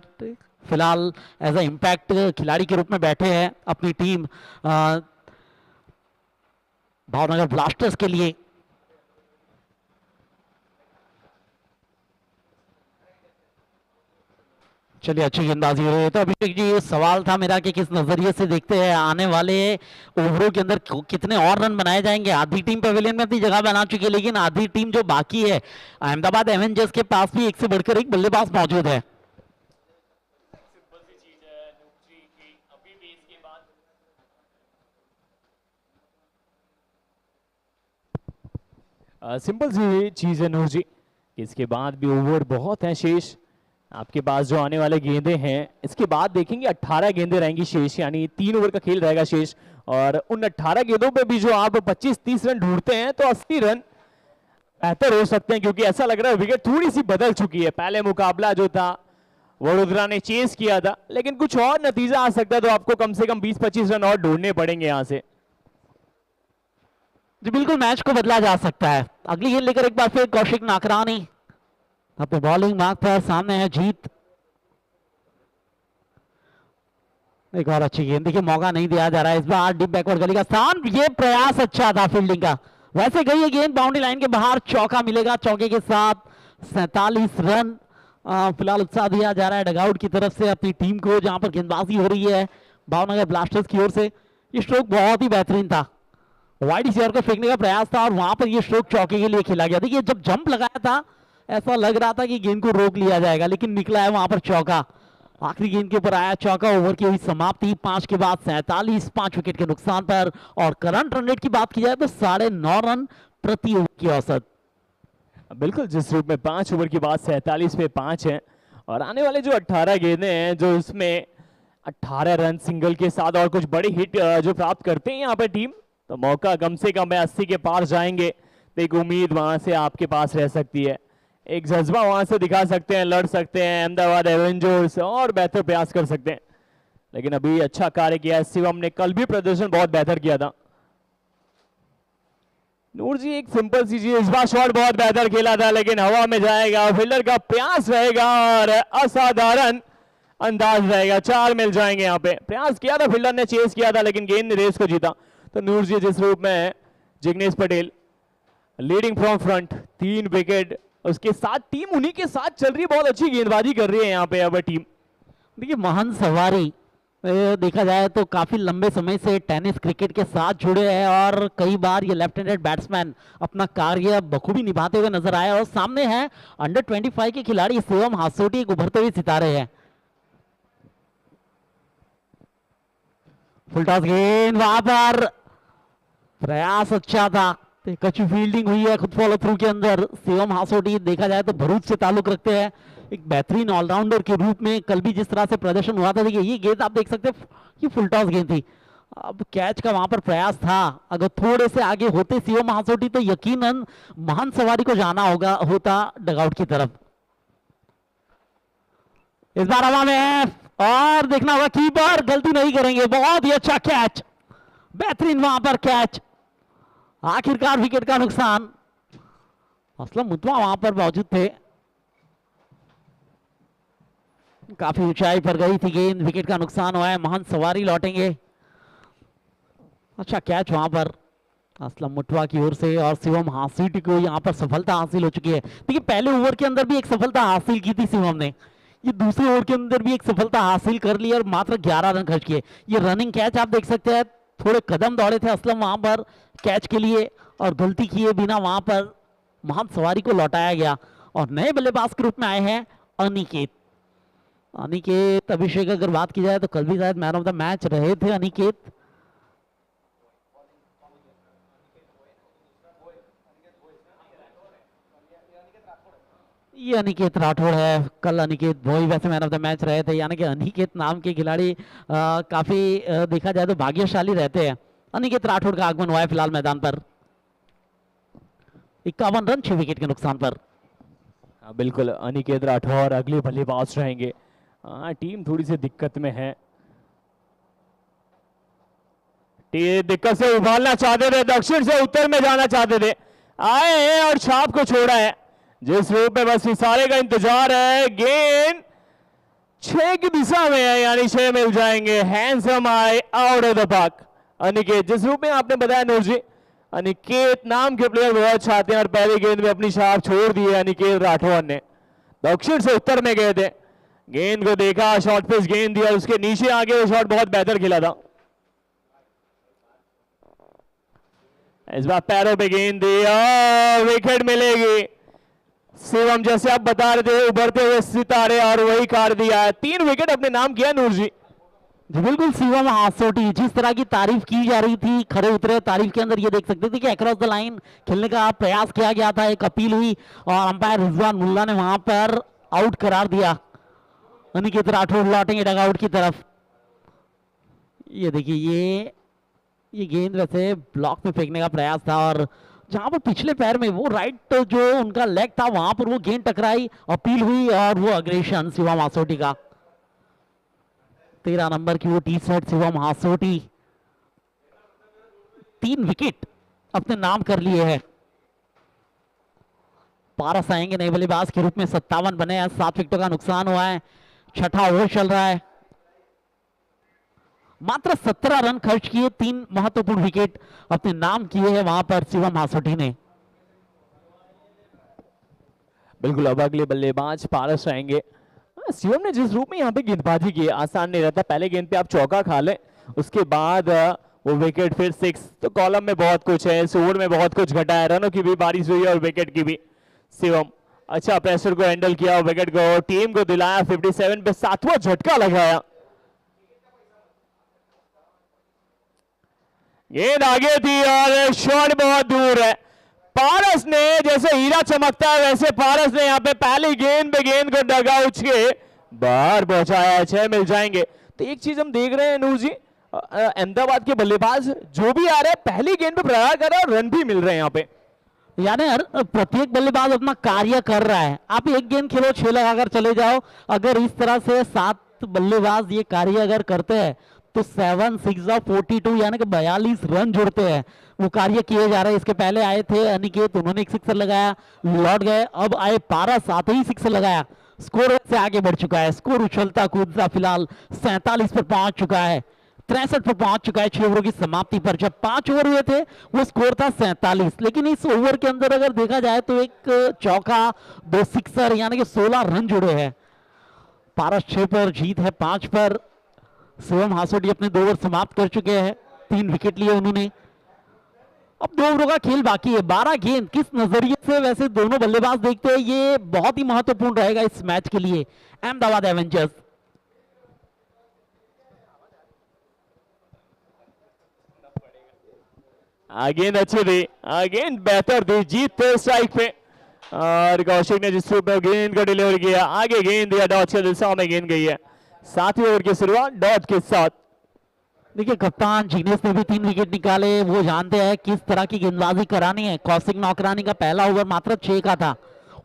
फिलहाल एज ए इम्पैक्ट खिलाड़ी के रूप में बैठे हैं अपनी टीम भावनगर ब्लास्टर्स के लिए। चलिए, अच्छी गेंदबाजी हो रही है। तो अभिषेक जी, सवाल था मेरा कि किस नजरिए से देखते हैं आने वाले ओवरों के अंदर कितने और रन बनाए जाएंगे। आधी टीम पवेलियन में अपनी जगह बना चुकी है, लेकिन आधी टीम जो बाकी है अहमदाबाद एवेंजर्स के पास भी एक से बढ़कर एक बल्लेबाज मौजूद है। सिंपल सी चीज है नूर जी, इसके बाद भी ओवर बहुत हैं शेष आपके पास। जो आने वाले गेंदे हैं, इसके बाद देखेंगे 18 गेंदें रहेंगी शेष, यानी 3 ओवर का खेल रहेगा शेष। और उन 18 गेंदों पे भी जो आप 25-30 रन ढूंढते हैं तो 80 रन बेहतर हो सकते हैं, क्योंकि ऐसा लग रहा है विकेट थोड़ी सी बदल चुकी है। पहले मुकाबला जो था वडोदरा ने चेस किया था, लेकिन कुछ और नतीजा आ सकता है, तो आपको कम से कम 20-25 रन और ढूंढने पड़ेंगे यहां से। जी बिल्कुल, मैच को बदला जा सकता है। अगली गेंद लेकर एक बार फिर कौशिक नाकरानी अपने बॉलिंग मार्ग पर, सामने है जीत। एक और अच्छी गेंद, देखिए मौका नहीं दिया जा रहा है इस बार। डीप बैकवर्ड गली का स्थान, ये प्रयास अच्छा था फील्डिंग का। वैसे गई ये गेंद बाउंड्री लाइन के बाहर, चौका मिलेगा। चौके के साथ 47 रन। फिलहाल उत्साह दिया जा रहा है डगआउट की तरफ से अपनी टीम को, जहां पर गेंदबाजी हो रही है भावनगर ब्लास्टर्स की ओर से। ये स्ट्रोक बहुत ही बेहतरीन था, वाइड सीआर को फेंकने का प्रयास था और वहां पर ये स्ट्रोक चौके के लिए खेला गया। देखिए जब जंप लगाया था ऐसा लग रहा था कि गेंद को रोक लिया जाएगा, लेकिन निकला है वहां पर चौका। आखिरी गेंद के ऊपर आया चौका। ओवर की हुई समाप्ति 5 के बाद 47, 5 विकेट के नुकसान पर। और करंट रन रेट की बात की जाए तो 9.5 रन प्रति ओवर की औसत। बिल्कुल, जिस रूप में 5 ओवर की बात 47 पे 5 है। और आने वाले जो 18 गेंदें हैं, जो उसमें 18 रन सिंगल के साथ और कुछ बड़ी हिट जो प्राप्त करते हैं यहाँ पे टीम, तो मौका कम से कम 80 के पार जाएंगे तो एक उम्मीद वहां से आपके पास रह सकती है। एक जज्बा वहां से दिखा सकते हैं, लड़ सकते हैं अहमदाबाद एवेंजर्स और बेहतर प्रयास कर सकते हैं। लेकिन अभी अच्छा कार्य किया है शिवम ने, कल भी प्रदर्शन बहुत बेहतर किया था। नूर जी, एक सिंपल सी चीज, इस बार शॉट बहुत बेहतर खेला था, लेकिन हवा में जाएगा। फील्डर का प्रयास रहेगा और असाधारण अंदाज रहेगा, 4 मिल जाएंगे यहाँ पे। प्रयास किया था फील्डर ने, चेस किया था, लेकिन गेंद ने रेस को जीता। तो नूर जी, जिस रूप में Jignesh Patel leading from front, 3 wicket, उसके साथ टीम उन्हीं के साथ चल रही है, बहुत अच्छी गेंदबाजी कर रही है यहाँ पे अब टीम। देखिए महंत सवारी देखा जाए तो काफी लंबे समय से टेनिस क्रिकेट के साथ जुड़े हैं और कई बार ये लेफ्ट हैंडेड बैट्समैन अपना कार्य बखूबी निभाते हुए नजर आए। और सामने है अंडर 25 के खिलाड़ी शिवम हासोटी, एक उभरते हुए सितारे हैं। फुल टॉस गेंद, वहां पर प्रयास अच्छा था, एक अच्छी फील्डिंग हुई है खुद फॉलो थ्रू के अंदर। शिवम हासोटी देखा जाए तो भरूच से ताल्लुक रखते हैं, एक बेहतरीन ऑलराउंडर के रूप में कल भी जिस तरह से प्रदर्शन हुआ था, देखिए ये गेंद आप देख सकते हैं ये फुल टॉस गेंद थी। अब कैच का वहां पर प्रयास था, अगर थोड़े से आगे होते शिवम हासोटी तो यकीनन महान सवारी को जाना होता डगआउट की तरफ। इस बार हवा में है और देखना होगा कीपर गलती नहीं करेंगे, बहुत ही अच्छा कैच, बेहतरीन वहां पर कैच, आखिरकार विकेट का नुकसान। असलम मुतवा वहां पर मौजूद थे, काफी ऊंचाई पर गई थी गेंद, विकेट का नुकसान हुआ है, महान सवारी लौटेंगे। अच्छा कैच वहां पर असलम मुटवा की ओर से और शिवम हासोटी को यहां पर सफलता हासिल हो चुकी है। देखिए पहले ओवर के अंदर भी एक सफलता हासिल की थी शिवम ने, ये दूसरे ओवर के अंदर भी एक सफलता हासिल कर ली और मात्र 11 रन खर्च किए। ये रनिंग कैच आप देख सकते हैं, थोड़े कदम दौड़े थे असलम वहां पर कैच के लिए और गलती किए बिना वहां पर महान सवारी को लौटाया गया। और नए बल्लेबाज के रूप में आए हैं अनिकेत। अनिकेत अभिषेक अगर बात की जाए तो कल भी शायद मैन ऑफ द मैच रहे थे अनिकेत। ये अनिकेत राठौड़ है, कल अनिकेत भोई वैसे मैन ऑफ द मैच रहे थे, यानी कि अनिकेत नाम के खिलाड़ी काफी देखा जाए तो भाग्यशाली रहते हैं। अनिकेत राठौड़ का आगमन हुआ है फिलहाल मैदान पर, 51 रन 6 विकेट के नुकसान पर। बिल्कुल अनिकेत राठौर अगले बल्लेबाज रहेंगे। टीम थोड़ी सी दिक्कत में है, दिक्कत से उबालना चाहते थे, दक्षिण से उत्तर में जाना चाहते थे, आए हैं और छाप को छोड़ा है जिस रूप में बस इशारे का इंतजार है। गेंद 6 की दिशा में है, यानी 6 मिल जाएंगे। Handsome I out of the park. Aniket जिस रूप में आपने बताया नूर जी, अनिकेत नाम के प्लेयर बहुत चाहते हैं और पहली गेंद में अपनी छाप छोड़ दी है अनिकेत राठौर ने। दक्षिण से उत्तर में गए थे, गेंद को देखा, शॉर्ट पिच गेंद दिया, उसके नीचे आगे वो शॉट बहुत बेहतर खेला था। इस बार पैरों पे गेंद दी और विकेट मिलेगी। शिवम जैसे आप बता रहे थे उभरते हुए सितारे और वही कर दिया है, 3 विकेट अपने नाम किया नूर जी। जी बिल्कुल शिवम हासोटी जिस तरह की तारीफ की जा रही थी, खरे उतरे तारीफ के अंदर ये देख सकते थे कि अक्रॉस द लाइन खेलने का प्रयास किया गया था, एक अपील हुई और अंपायर रिजवान मुल्ला ने वहां पर आउट करार दिया। अनिकेत राठौड़ लौटेंगे डगआउट की तरफ। ये देखिए ये गेंद वैसे ब्लॉक में फेंकने का प्रयास था और जहां पर पिछले पैर में वो राइट जो उनका लेग था वहां पर वो गेंद टकराई, अपील हुई और वो अग्रेशन शिवम हासोटी का। 13 नंबर की वो टी शर्ट शिवम हासोटी 3 विकेट अपने नाम कर लिए हैं। पारस आएंगे नए बल्लेबाज के रूप में, 57 बने हैं, 7 विकेटों का नुकसान हुआ है, 6ठा ओवर चल रहा है। मात्र 17 रन खर्च किए, 3 महत्वपूर्ण विकेट अपने नाम किए हैं वहां पर शिवम हासोटी ने। बिल्कुल अब अगले बल्लेबाज पारस आएंगे। शिवम ने जिस रूप में यहाँ पे गेंदबाजी की आसान नहीं रहता, पहले गेंद पे आप चौका खा लें उसके बाद वो विकेट फिर 6, तो कॉलम में बहुत कुछ है, इस ओवर में बहुत कुछ घटा है, रनों की भी बारिश हुई है और विकेट की भी। शिवम अच्छा प्रेशर को हैंडल किया, विकेट को टीम को दिलाया, 57 पे 7वां झटका लगाया। गेंद आगे थी और शॉट बहुत दूर है। पारस ने जैसे हीरा चमकता है वैसे पारस ने यहाँ पे पहली गेंद पे गेंद को डगआउट के बाहर पहुंचाया, 6 मिल जाएंगे। तो एक चीज हम देख रहे हैं नूर जी, अहमदाबाद के बल्लेबाज जो भी आ रहे हैं पहली गेंद पे प्रहार कर रहे हैं और रन भी मिल रहे हैं यहाँ पे, यानी प्रत्येक बल्लेबाज अपना कार्य कर रहा है। आप एक गेंद खेलो 6 लगाकर चले जाओ, अगर इस तरह से 7 बल्लेबाज ये कार्य अगर करते हैं तो 7 6 42 यानी कि 42 रन जुड़ते हैं, वो कार्य किए जा रहे हैं। इसके पहले आए थे अनिकेत, उन्होंने एक सिक्सर लगाया, लौट गए, अब आए पारस, आते ही सिक्सर लगाया, स्कोर से आगे बढ़ चुका है। स्कोर उछलता कूदता फिलहाल 47 पर पहुंच चुका है, 63 पर पहुंच चुका है 6 ओवरों की समाप्ति पर। जब 5 ओवर हुए थे वो स्कोर था 47, लेकिन इस ओवर के अंदर अगर देखा जाए तो एक चौका, 2 सिक्सर यानी कि 16 रन जुड़े हैं। पारस 6 पर, जीत है 5 पर। शिवम हासोटी अपने 2 ओवर समाप्त कर चुके हैं, 3 विकेट लिए उन्होंने। अब 2 ओवरों का खेल बाकी है, 12 गेंद। किस नजरिए से वैसे दोनों बल्लेबाज देखते हैं ये बहुत ही महत्वपूर्ण रहेगा इस मैच के लिए। अहमदाबाद एवेंजर्स गेंद अच्छी थी, गेंद बेहतर थी, जीत थे स्ट्राइक पे और कौशिक ने जिस रूप में गेंद को डिलीवर किया, आगे गेंद दिया, डॉट के दिशा में गेंद गई है। 7वें ओवर की शुरुआत डॉट के साथ। देखिए कप्तान जिग्नेश ने भी 3 विकेट निकाले, वो जानते हैं किस तरह की गेंदबाजी करानी है। कौशिक नौकरानी का पहला ओवर मात्र 6 का था,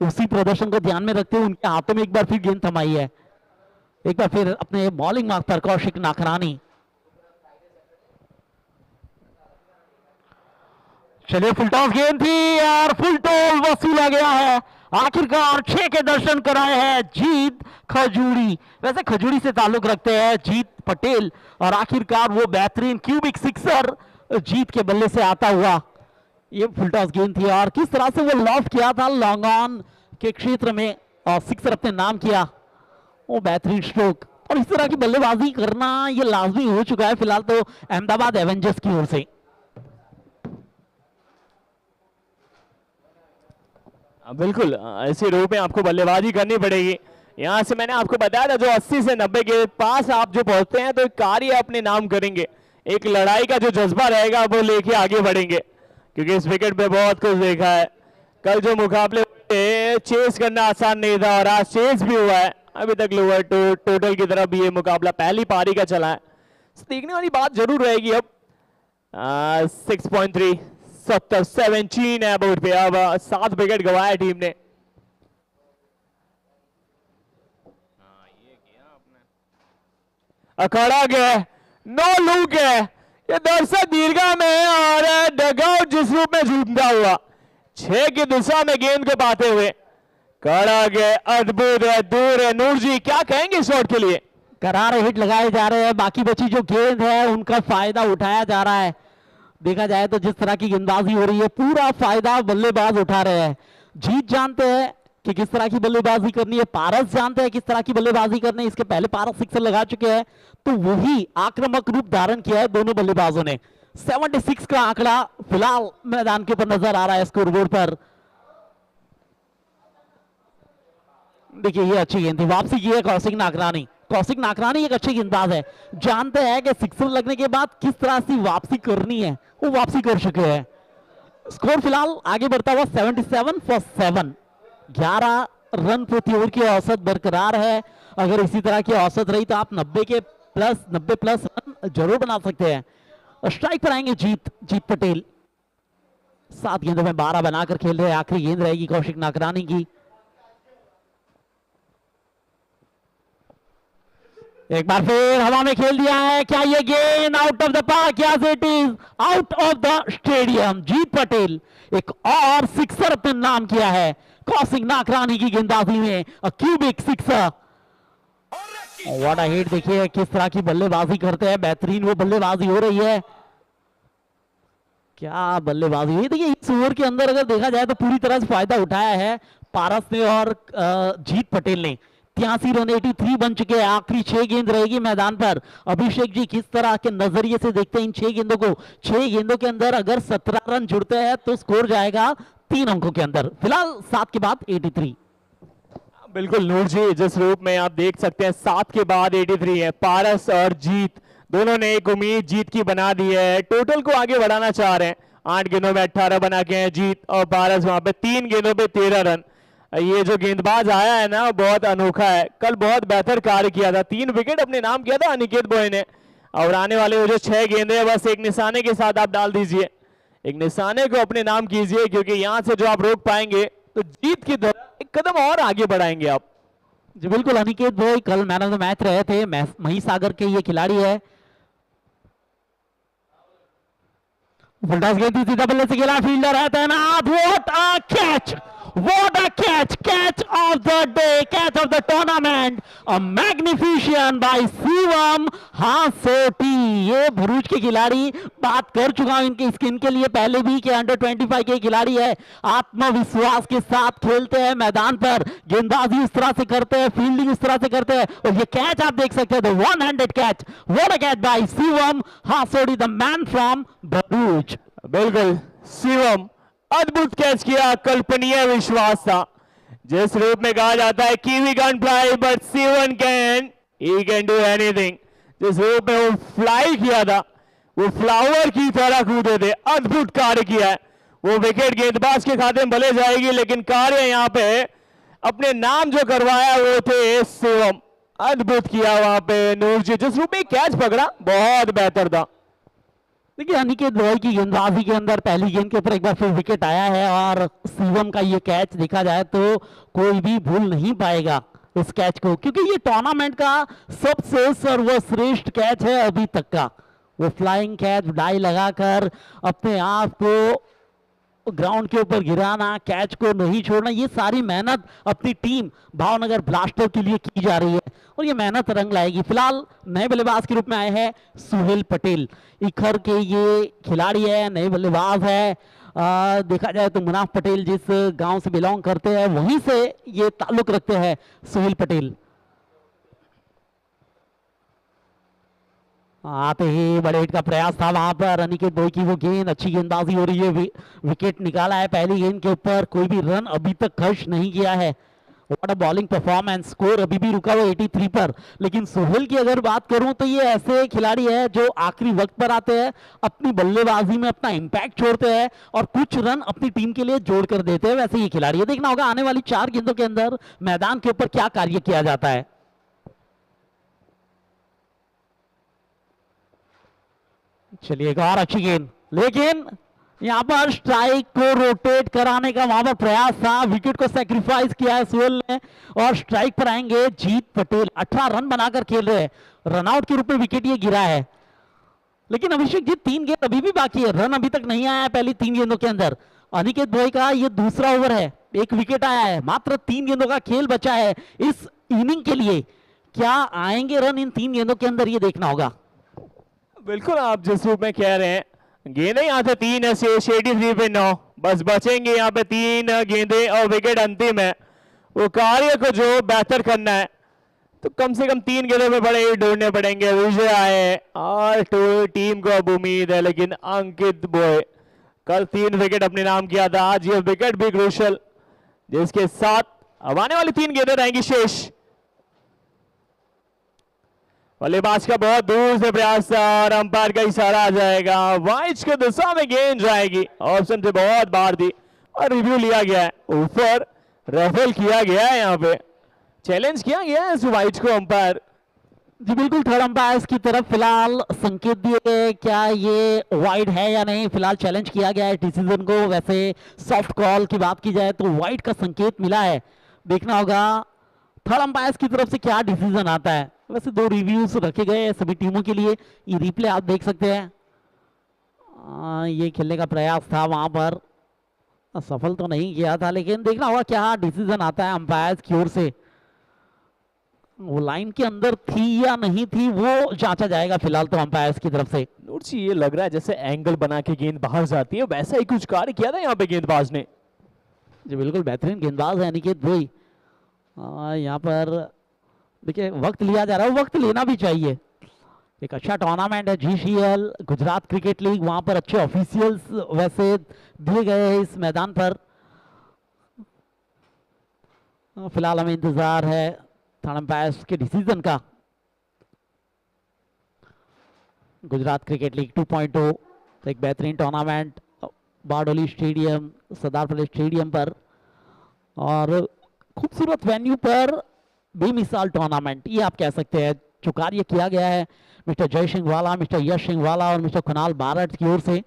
उसी प्रदर्शन को ध्यान में रखते हुए उनके हाथों में एक बार फिर गेंद थमाई है। एक बार फिर अपने बॉलिंग मार्क पर कौशिक नाकरानी। चलिए फुल टॉस गेंद थी और फुल टॉस वसूला गया है। आखिरकार 6 के दर्शन कराए हैं जीत खजूरी। वैसे खजूरी से ताल्लुक रखते हैं जीत पटेल और आखिरकार वो बेहतरीन क्यूबिक सिक्सर जीत के बल्ले से आता हुआ ये फुल टॉस गेंद थी और किस तरह से वो लॉफ्ट किया था लॉन्ग ऑन के क्षेत्र में और सिक्सर अपने नाम किया, वो बेहतरीन स्ट्रोक। और इस तरह की बल्लेबाजी करना ये लाजमी हो चुका है फिलहाल तो अहमदाबाद एवेंजर्स की ओर से। बिल्कुल ऐसे रूप में आपको बल्लेबाजी करनी पड़ेगी। यहां से मैंने आपको बताया था जो 80 से 90 के पास आप जो पहुंचते हैं तो एक कार्य अपने नाम करेंगे, एक लड़ाई का जो जज्बा रहेगा वो लेके आगे बढ़ेंगे, क्योंकि इस विकेट पे बहुत कुछ देखा है। कल जो मुकाबले चेस करना आसान नहीं था और आज चेस भी हुआ है। अभी तक लोअर टोटल की तरफ ये मुकाबला पहली पारी का चला है, देखने वाली बात जरूर रहेगी। अब 6.3 17 अबाउट पे अब 7 विकेट गवाया टीम ने। अखाड़ा गया, नो लुक है, ये दर्शक दीर्घा में और डगआउट जिस रूप में झूमता हुआ 6 की दिशा में गेंद को पाते हुए कड़ा गए, अद्भुत है, दूर है। नूर जी क्या कहेंगे शॉट के लिए? करारे हिट लगाए जा रहे हैं, बाकी बची जो गेंद है उनका फायदा उठाया जा रहा है। देखा जाए तो जिस तरह की गेंदबाजी हो रही है पूरा फायदा बल्लेबाज उठा रहे हैं। जीत जानते हैं कि किस तरह की बल्लेबाजी करनी है, पारस जानते हैं किस तरह की बल्लेबाजी करनी है। इसके पहले पारस सिक्सर लगा चुके हैं तो वही आक्रामक रूप धारण किया है दोनों बल्लेबाजों ने। 76 का आंकड़ा फिलहाल मैदान के ऊपर नजर आ रहा है स्कोरबोर्ड पर। देखिए ये अच्छी गेंद थी, वापसी की है कौशिक नाकरानी। कौशिक नाकरानी एक अच्छे गेंदबाज है, जानते हैं कि सिक्सर लगने के बाद किस तरह से वापसी करनी है, वो वापसी कर चुके हैं। स्कोर फिलहाल आगे बढ़ता हुआ 77 फॉर 7। 11 रन प्रति ओवर की औसत बरकरार है। अगर इसी तरह की औसत रही तो आप 90 प्लस रन जरूर बना सकते हैं। स्ट्राइक पर आएंगे जीत पटेल। 7 गेंदों में 12 बनाकर खेल रहे हैं। आखिरी गेंद रहेगी कौशिक नाकरानी की। एक बार फिर हवा में खेल दिया है, क्या ये गेंद out of the park? Yes it is out of the stadium. Jeet Patel एक और सिक्सर अपने नाम किया है कौशिक नाकरानी की गेंदबाजी में, cubic sixer. What a hit, देखिए किस तरह की बल्लेबाजी करते हैं, बेहतरीन वो बल्लेबाजी हो रही है। क्या बल्लेबाजी हुई, देखिए इस ओवर के अंदर अगर देखा जाए तो पूरी तरह से फायदा उठाया है पारस ने और जीत पटेल ने। 83 रन 83 बन चुके हैं। आखिरी 6 गेंद रहेगी मैदान पर। अभिषेक जी किस तरह के नजरिए से देखते हैं इन 6 गेंदों को? 6 गेंदों के अंदर अगर 17 रन जुड़ते हैं तो स्कोर जाएगा 3 अंकों के अंदर। फिलहाल 7 के बाद 83। बिल्कुल नूर जी, जिस रूप में आप देख सकते हैं 7 के बाद 83 है। पारस और जीत दोनों ने एक उम्मीद जीत की बना दी है, टोटल को आगे बढ़ाना चाह रहे हैं। 8 गेंदों में 18 बना के हैं जीत और पारस वहां पे 3 गेंदों पे 13 रन। ये जो गेंदबाज आया है ना बहुत अनोखा है, कल बहुत बेहतर कार्य किया था, 3 विकेट अपने नाम किया था अनिकेत बॉय ने। और आने वाले वो जो 6 गेंदे बस एक निशाने के साथ आप डाल दीजिए, एक निशाने को अपने नाम कीजिए, क्योंकि यहां से जो आप रोक पाएंगे तो जीत की तरफ एक कदम और आगे बढ़ाएंगे आप। जी बिल्कुल, अनिकेत भाई कल मैन ऑफ द मैच रहे थे, महिसागर के ये खिलाड़ी है। फुलटॉस गेंद थी, सीधा बल्ले से खेला, फील्डर है तैनात। What a catch, what a catch of the day, catch of the tournament, a magnificent by Shivam Hasoti. ये भरूच के खिलाड़ी, बात कर चुका हूं इनके लिए पहले भी कि अंडर 25 के खिलाड़ी है, आत्मविश्वास के साथ खेलते हैं मैदान पर, गेंदबाजी इस तरह से करते हैं, फील्डिंग इस तरह से करते हैं। और ये कैच आप देख सकते हैं, the 1-handed catch, what a catch by Shivam Hasoti, the man from Bharuch. बिल्कुल शिवम, अद्भुत कैच किया, कल्पनीय विश्वास था। जिस रूप में कहा जाता है kiwi can fly but Shivam can, he can do anything. जिस रूप में वो फ्लाई किया था वो फ्लावर की तरह कूदे थे, अद्भुत कार्य किया है। वो विकेट गेंदबाज के खाते में भले जाएगी, लेकिन कार्य यहाँ पे अपने नाम जो करवाया वो थे शिवम। अद्भुत किया वहां पे नूर जी, जिस रूप में कैच पकड़ा बहुत बेहतर था। देखिए अनिकेत रॉय की गेंदबाजी के अंदर पहली गेंद के ऊपर एक बार फिर विकेट आया है और शिवम का ये कैच देखा जाए तो कोई भी भूल नहीं पाएगा इस कैच को, क्योंकि ये टूर्नामेंट का सबसे सर्वश्रेष्ठ कैच है अभी तक का। वो फ्लाइंग कैच डाई लगाकर अपने आप को ग्राउंड के ऊपर गिराना, कैच को नहीं छोड़ना, ये सारी मेहनत अपनी टीम भावनगर ब्लास्टर के लिए की जा रही है और ये मेहनत रंग लाएगी। फिलहाल नए बल्लेबाज के रूप में आए हैं सुहेल पटेल, इखर के ये खिलाड़ी है, नए बल्लेबाज है। देखा जाए तो मुनाफ पटेल जिस गांव से बिलोंग करते हैं वहीं से ये ताल्लुक रखते हैं सुहेल पटेल। आते ही बड़े हिट का प्रयास था वहां पर, अनिकेत बॉय की वो गेंद, अच्छी गेंदबाजी हो रही है, विकेट निकाला है पहली गेंद के ऊपर, कोई भी रन अभी तक खर्च नहीं किया है। What a bowling performance, score अभी भी रुका हुआ 83 पर। लेकिन सोहेल की अगर बात करूं तो ये ऐसे खिलाड़ी है जो आखिरी वक्त पर आते हैं, अपनी बल्लेबाजी में अपना इंपैक्ट छोड़ते हैं और कुछ रन अपनी टीम के लिए जोड़ कर देते हैं। वैसे ये खिलाड़ी है, देखना होगा आने वाली 4 गेंदों के अंदर मैदान के ऊपर क्या कार्य किया जाता है। चलिए एक और अच्छी गेंद, लेकिन यहां पर स्ट्राइक को रोटेट कराने का वहां पर प्रयास था, विकेट को सैक्रिफाइस किया है सोहेल ने और स्ट्राइक पर आएंगे जीत पटेल। 18 रन बनाकर खेल रहे हैं, रनआउट के रूप में विकेट ये गिरा है। लेकिन अभिषेक जी 3 गेंद अभी भी बाकी है, रन अभी तक नहीं आया है पहली 3 गेंदों के अंदर। अनिकेत बॉय का ये दूसरा ओवर है, 1 विकेट आया है, मात्र 3 गेंदों का खेल बचा है इस इनिंग के लिए। क्या आएंगे रन इन 3 गेंदों के अंदर, ये देखना होगा। बिल्कुल आप जिस रूप में कह रहे हैं, गेंदें यहाँ से 3 है, 83 पे 9, बस बचेंगे यहाँ पे 3 गेंदें और विकेट अंतिम है। वो कार्य को जो बेहतर करना है तो कम से कम 3 गेंदों में बड़े हिट ढूंढने पड़ेंगे। विजय आए और टीम को अब उम्मीद है, लेकिन अंकित बॉय कल 3 विकेट अपने नाम किया था, आज ये विकेट भी क्रूशल, जिसके साथ अब आने वाली 3 गेंदें रहेंगी शेष। बल्लेबाज का बहुत दूर से प्रयास था और अंपायर का इशारा आ जाएगा, वाइज की दिशा में गेंद जाएगी। ऑप्शन से बहुत बार दी और रिव्यू लिया गया है, ऊपर रेफल किया गया है, यहाँ पे चैलेंज किया गया है इस वाइज को अंपायर जी। बिल्कुल थर्ड अंपायर की तरफ फिलहाल संकेत दिए गए, क्या ये वाइड है या नहीं, फिलहाल चैलेंज किया गया है डिसीजन को। वैसे सॉफ्ट कॉल की बात की जाए तो वाइड का संकेत मिला है, देखना होगा थर्ड अंपायर की तरफ से क्या डिसीजन आता है। वैसे 2 रिव्यूज रखे गए हैं सभी टीमों के लिए, ये रिप्ले आप देख सकते हैं। ये खेलने का प्रयास था वहां पर, सफल तो नहीं किया था, लेकिन देखना होगा क्या डिसीजन आता है अंपायर की ओर से। वो लाइन के अंदर थी या नहीं थी वो जांचा जाएगा फिलहाल तो अंपायर की तरफ से। नूर जी ये लग रहा है जैसे एंगल बना के गेंद बाहर जाती है, वैसा ही कुछ कार्य किया था यहाँ पे गेंदबाज ने। जी बिल्कुल बेहतरीन गेंदबाज है अनिकेत भाई। यहाँ पर देखिए वक्त लिया जा रहा है, वक्त लेना भी चाहिए। एक अच्छा टूर्नामेंट है GCL गुजरात क्रिकेट लीग, वहां पर अच्छे ऑफिशियल्स वैसे दिए गए हैं इस मैदान पर। फिलहाल हमें इंतजार है थर्ड अंपायर के डिसीजन का। गुजरात क्रिकेट लीग 2.0 एक बेहतरीन tournament Bardoli stadium, Sardar Patel stadium पर, और खूबसूरत वेन्यू पर बेमिसाल टूर्नामेंट ये आप कह सकते हैं। जो कार्य किया गया है मिस्टर जय सिंह वाला, मिस्टर यश सिंह वाला और मिस्टर कुणाल बारट की ओर से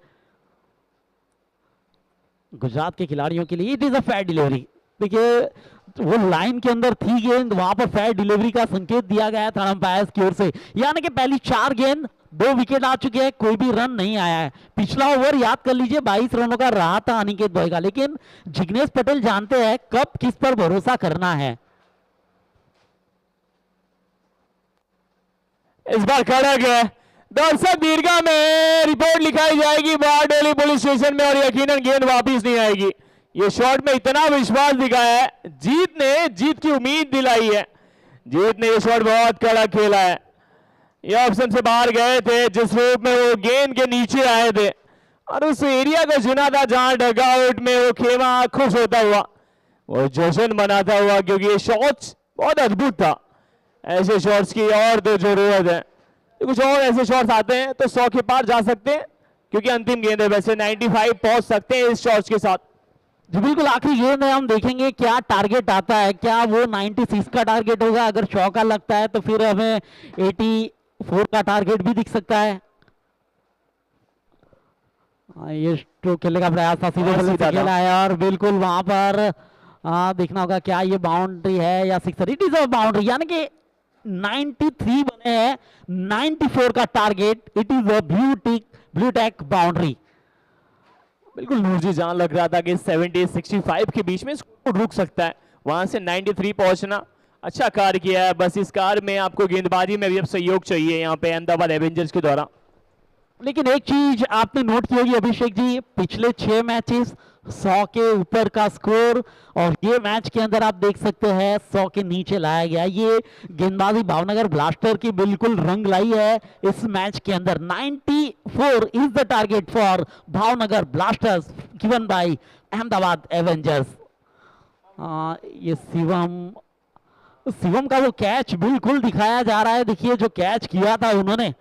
गुजरात के खिलाड़ियों के लिए, it is a fair delivery. देखिए वो लाइन के अंदर थी गेंद, वहां पर फेयर डिलीवरी का संकेत दिया गया थर्ड अंपायर की ओर से। यानी कि पहली 4 गेंद 2 विकेट आ चुके हैं, कोई भी रन नहीं आया है। पिछला ओवर याद कर लीजिए 22 रनों का रहा था अनिकेत बॉय का, लेकिन जिग्नेश पटेल जानते हैं कब किस पर भरोसा करना है। इस बार खड़क है, दर्शक दीर्घा में रिपोर्ट लिखाई जाएगी बारडोली पुलिस स्टेशन में और यकीनन गेंद वापस नहीं आएगी। ये शॉट में इतना विश्वास दिखाया है, जीत की उम्मीद दिलाई है, जीत ने ये शॉट बहुत कड़ा खेला है। ये ऑप्शन से बाहर गए थे, जिस रूप में वो गेंद के नीचे आए थे और उस एरिया को चुना था जहां डगआउट में वो खेमा खुश होता हुआ, वो जश्न मनाता हुआ, क्योंकि ये शॉट बहुत अद्भुत था। ऐसे शॉट्स की और तो जरूरत है। कुछ और ऐसे शॉट्स आते हैं तो 100 के पार जा सकते हैं, क्योंकि अंतिम गेंद है। वैसे 95 पहुंच सकते हैं इस शॉट्स के साथ। जी बिल्कुल, आखिरी गेंद में हम देखेंगे क्या टारगेट आता है, क्या वो 96 का टारगेट होगा। अगर 100 का लगता है तो फिर हमें 84 का टारगेट भी दिख सकता है। ये स्ट्रोक खेलने का प्रयास था, सीधे बल्ले से खेला है और बिल्कुल वहां पर देखना होगा क्या ये बाउंड्री है या sixer. It is a boundary, यानी कि 93 बने हैं, 94 का target. It is a blue tack boundary. बिल्कुल नूरजी जान लग रहा था कि 70-65 के बीच में इसको रुक सकता है, वहां से 93 पहुंचना अच्छा कार्य किया है। बस इस कार्य में आपको गेंदबाजी में भी अब सहयोग चाहिए यहाँ पे अहमदाबाद एवेंजर्स के द्वारा। लेकिन एक चीज आपने नोट की होगी अभिषेक जी, पिछले 6 मैचेस 100 के ऊपर का स्कोर, और ये मैच के अंदर आप देख सकते हैं 100 के नीचे लाया गया। ये गेंदबाजी भावनगर ब्लास्टर की बिल्कुल रंग लाई है इस मैच के अंदर। 94 is the target for Bhavnagar blasters given by Ahmedabad Avengers. ये शिवम का वो कैच बिल्कुल दिखाया जा रहा है। देखिए जो कैच किया था उन्होंने,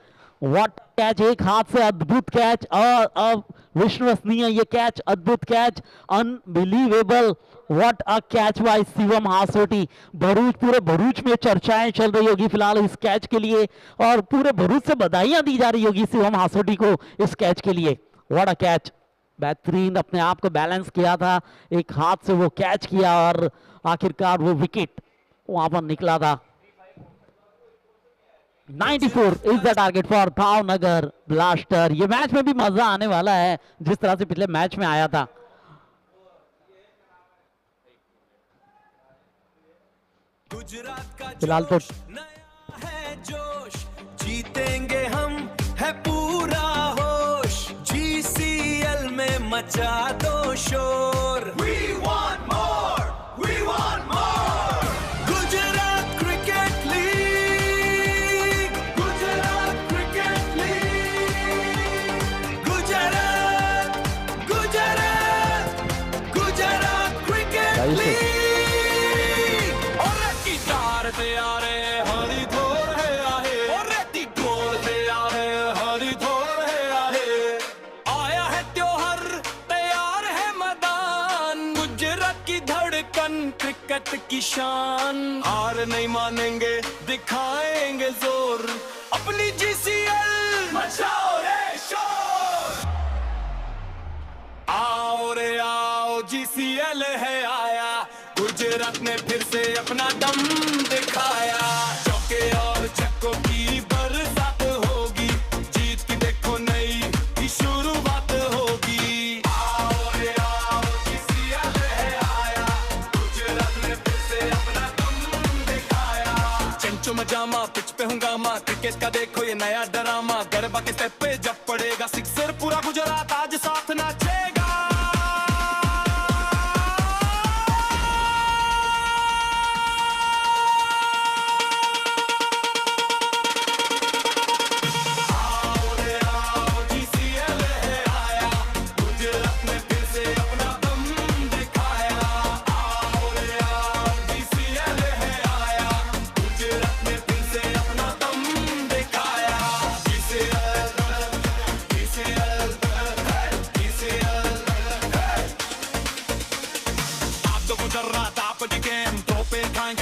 व्हाट कैच, एक हाथ से अद्भुत कैच, और अविश्वसनीय ये कैच, अद्भुत catch, unbelievable, what a catch by Shivam Hasoti. Bharuch, पूरे भरूच में चर्चाएं चल रही होगी फिलहाल इस कैच के लिए, और पूरे भरूच से बधाइयां दी जा रही होगी शिवम हासोटी को इस कैच के लिए। व्हाट अ कैच, बेहतरीन अपने आप को बैलेंस किया था, एक हाथ से वो कैच किया और आखिरकार वो विकेट वहां पर निकला था। 94 is the target for Bhavnagar blaster. ये मैच में भी मजा आने वाला है जिस तरह से पिछले मैच में आया था। फिलहाल तो नया है जोश, जीतेंगे हम, है पूरा होश, GCL में मचा दो शोर। We want more, we want more. Gujarat cricket league, Gujarat cricket league, Gujarat, Gujarat, Gujarat cricket league. और की तार पे आ रहे हरी धोर है आहे, और रेती गोल पे आ रहे हरी धोर है आहे। आया है त्योहार, तैयार है मैदान, गुजरात की धड़कन, क्रिकेट की शान। हार नहीं मानेंगे, दिखाएंगे जोर, अपनी GCL मचाओ रे शोर। आओ रे आओ, GCL है आया, गुजरात ने फिर से अपना दम दिखाया। चौके और छक्कों की बरसात होगी, जीत की देखो नई ही शुरुआत होगी। आओ रे आओ, GCL है आया, गुजरात ने फिर से अपना दम दिखाया। चंचो मजामा, पिच पे हंगामा, क्रिकेट का देखो ये नया ड्रामा। गरबा के स्टेप पे जब पड़ेगा सिक्सर, पूरा गुजरात आज साथ नाचेगा।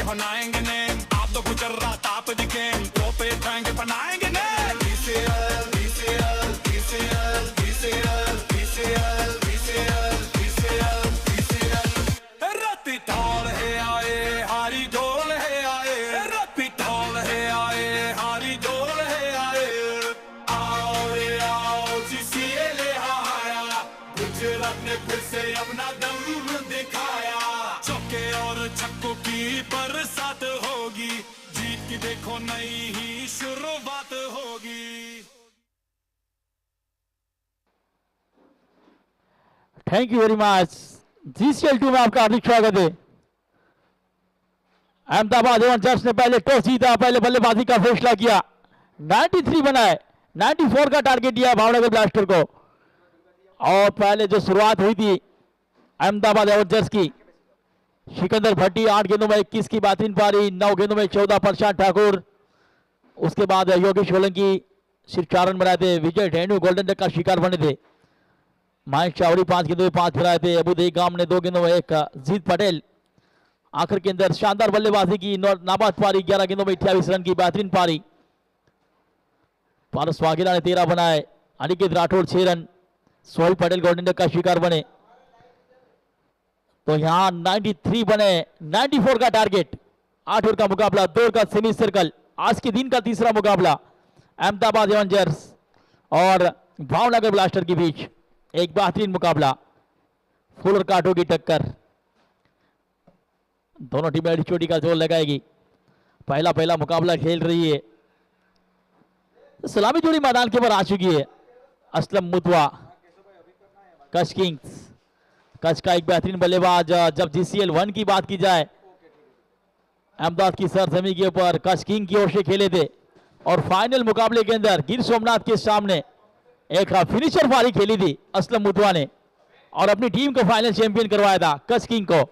बनाएंगे नेम, आप तो गुजरात आप दिखे, ट्रॉफी उठाएंगे बनाएंगे name. BCL, BCL, BCL, BCL, BCL, BCL, BCL, BCL। रत्ती ढोल है आए, हारी ढोल है आए, रत्ती ढोल है आए, हारी ढोल है आए। आओ रे आओ, GCL आया, गुजरात ने फिर से अपना दम दिखाया। चौके और छक्कों की बरसात होगी, जीत की देखो नई ही शुरुआत होगी। Thank you very much. GCL 2 में आपका हार्दिक स्वागत है। अहमदाबाद एवेंजर्स ने पहले टॉस जीता, पहले बल्लेबाजी का फैसला किया, 93 बनाए, 94 का टारगेट दिया भावनगर ब्लास्टर को। और पहले जो शुरुआत हुई थी अहमदाबाद एवेंजर्स की, सिकंदर भट्टी 8 गेंदों में 21 की बेहतरीन पारी, 9 गेंदों में 14 प्रशांत ठाकुर, उसके बाद योगेश सोलंकी सिर्फ 4 रन बनाए थे। विजय ढेंडू गोल्डन डक का शिकार बने थे। महेश चावड़ी 5 गेंदों में 5 फिराए थे। अबू देगाम ने 2 गेंदों में 1। जीत पटेल आखिर के अंदर शानदार बल्लेबाजी की। नाबाद पारी 11 गेंदों में 28 रन की बेहतरीन पारी। पारस वाघेला ने 13 बनाए। Aniket Rathore 6 run. Sohail Patel golden duck का शिकार बने। तो यहां 93 बने। 94 का टारगेट। 8 ओवर का मुकाबला, 2 ओवर का सेमी सर्कल। आज के दिन का तीसरा मुकाबला अहमदाबाद एवेंजर्स और भावनगर ब्लास्टर के बीच एक बेहतरीन मुकाबला। फुल और कांटों की टक्कर। दोनों टीमें चोटी का जोर लगाएगी। पहला मुकाबला खेल रही है। सलामी जोड़ी मैदान के ऊपर आ चुकी है। असलम मुतवा कच किंग्स। कच का एक बेहतरीन बल्लेबाज। जब जीसीएल 1 की बात की जाए, अहमदाबाद की सरजमी के ऊपर कच किंग की ओर से खेले थे और फाइनल मुकाबले के अंदर गिर सोमनाथ के सामने एक फिनिशर पारी खेली थी असलम मुतवा ने और अपनी टीम को फाइनल चैंपियन करवाया था कच किंग को।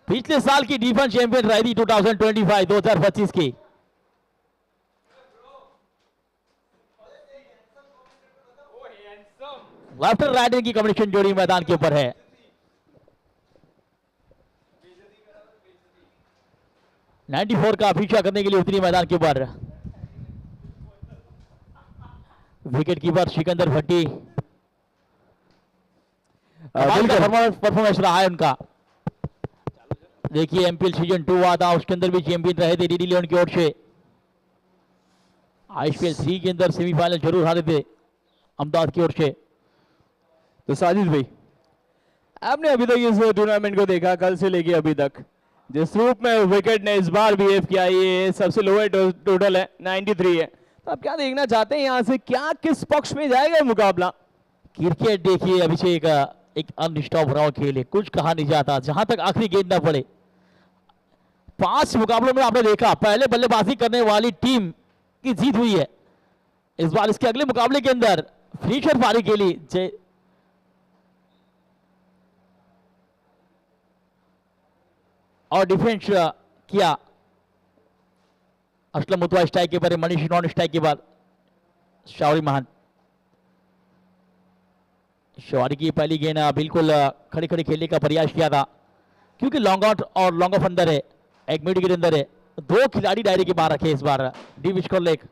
पिछले साल की डिफेंस चैंपियन रही थी 2025 की। लेफ्ट राइट की कॉम्बिनेशन जोड़ी मैदान के ऊपर है। नाइन्टी 94 का पीछा करने के लिए उतरी मैदान के ऊपर। विकेट कीपर सिकंदर भट्टी। परफॉर्मेंस रहा है उनका। देखिए एमपीएल सीजन 2 हुआ था, उसके अंदर भी चैंपियन रहे थे डीडी लियोन की ओर से। आईपीएल 3 के अंदर सेमीफाइनल जरूर हारे थे अहमदाबाद की ओर से। तो साजिद भाई, आपने अभी तक इस टूर्नामेंट को देखा, कल से लेके अभी तक जिस रूप में विकेट ने इस बार बिहेव किया, ये सबसे लोअर टोटल है 93 है। तो आप क्या देखना चाहते हैं यहाँ से, क्या किस पक्ष में जाएगा ये मुकाबला? क्रिकेट देखिए अभिषेक एक अनस्टॉप रहा खेल है, कुछ कहा नहीं जाता जहां तक आखिरी गेंद ना पड़े। 5 मुकाबलों में आपने देखा पहले बल्लेबाजी करने वाली टीम की जीत हुई है। इस बार इसके अगले मुकाबले के अंदर फिनिशर पारी खेली और डिफेंस किया असलम मुतवा स्ट्राइक के पर, मनीष नॉन स्ट्राइक के बाद शावरी महान। शवारी की पहली गेंद बिल्कुल खड़ी खड़ी खेलने का प्रयास किया था, क्योंकि लॉन्ग आउट और लॉन्ग ऑफ अंदर है, एक मिड के अंदर है। 2 खिलाड़ी डायरी के बाहर रखे इस बार, the square leg,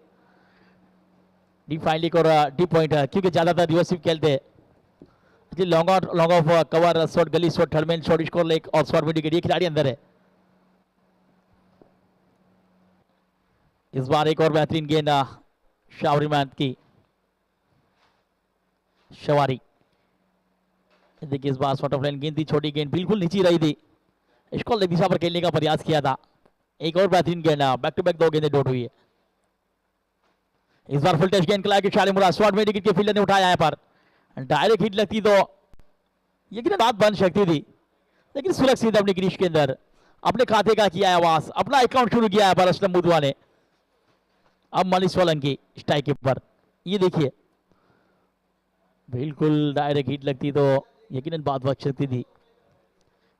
the fine leg और डी पॉइंट, क्योंकि ज्यादातर रिवर्सिव खेलते हैं। Long out, long off, cover, short gully, short third man, short square leg और शॉर्ट मिड विकेट, ये खिलाड़ी अंदर है। इस बार एक और बेहतरीन गेंद शावरी मैन की। शवारी देखिए इस बार शॉर्ट ऑफ लाइन गेंद थी, छोटी गेंद बिल्कुल नीचे रही थी, इसको लेग दिशा पर खेलने का प्रयास किया था। एक और बेहतरीन गेंद, बैक टू बैक 2 गेंदें डॉट हुई है। इस बार फुल टच गेंद खिलाया शाली मुराद, शॉर्ट में विकेट के फील्डर ने उठाया है, पर डायरेक्ट हिट लगती तो ये बात बन सकती थी, लेकिन सुरक्षित अपनी क्रीज के अंदर अपने खाते का किया आवाज, अपना अकाउंट शुरू किया है पर असलम मुतवा ने। अब मनीष सोलंकी स्ट्राइक के ऊपर, ये देखिए बिल्कुल डायरेक्ट हिट लगती तो यकीनन बात बच सकती थी।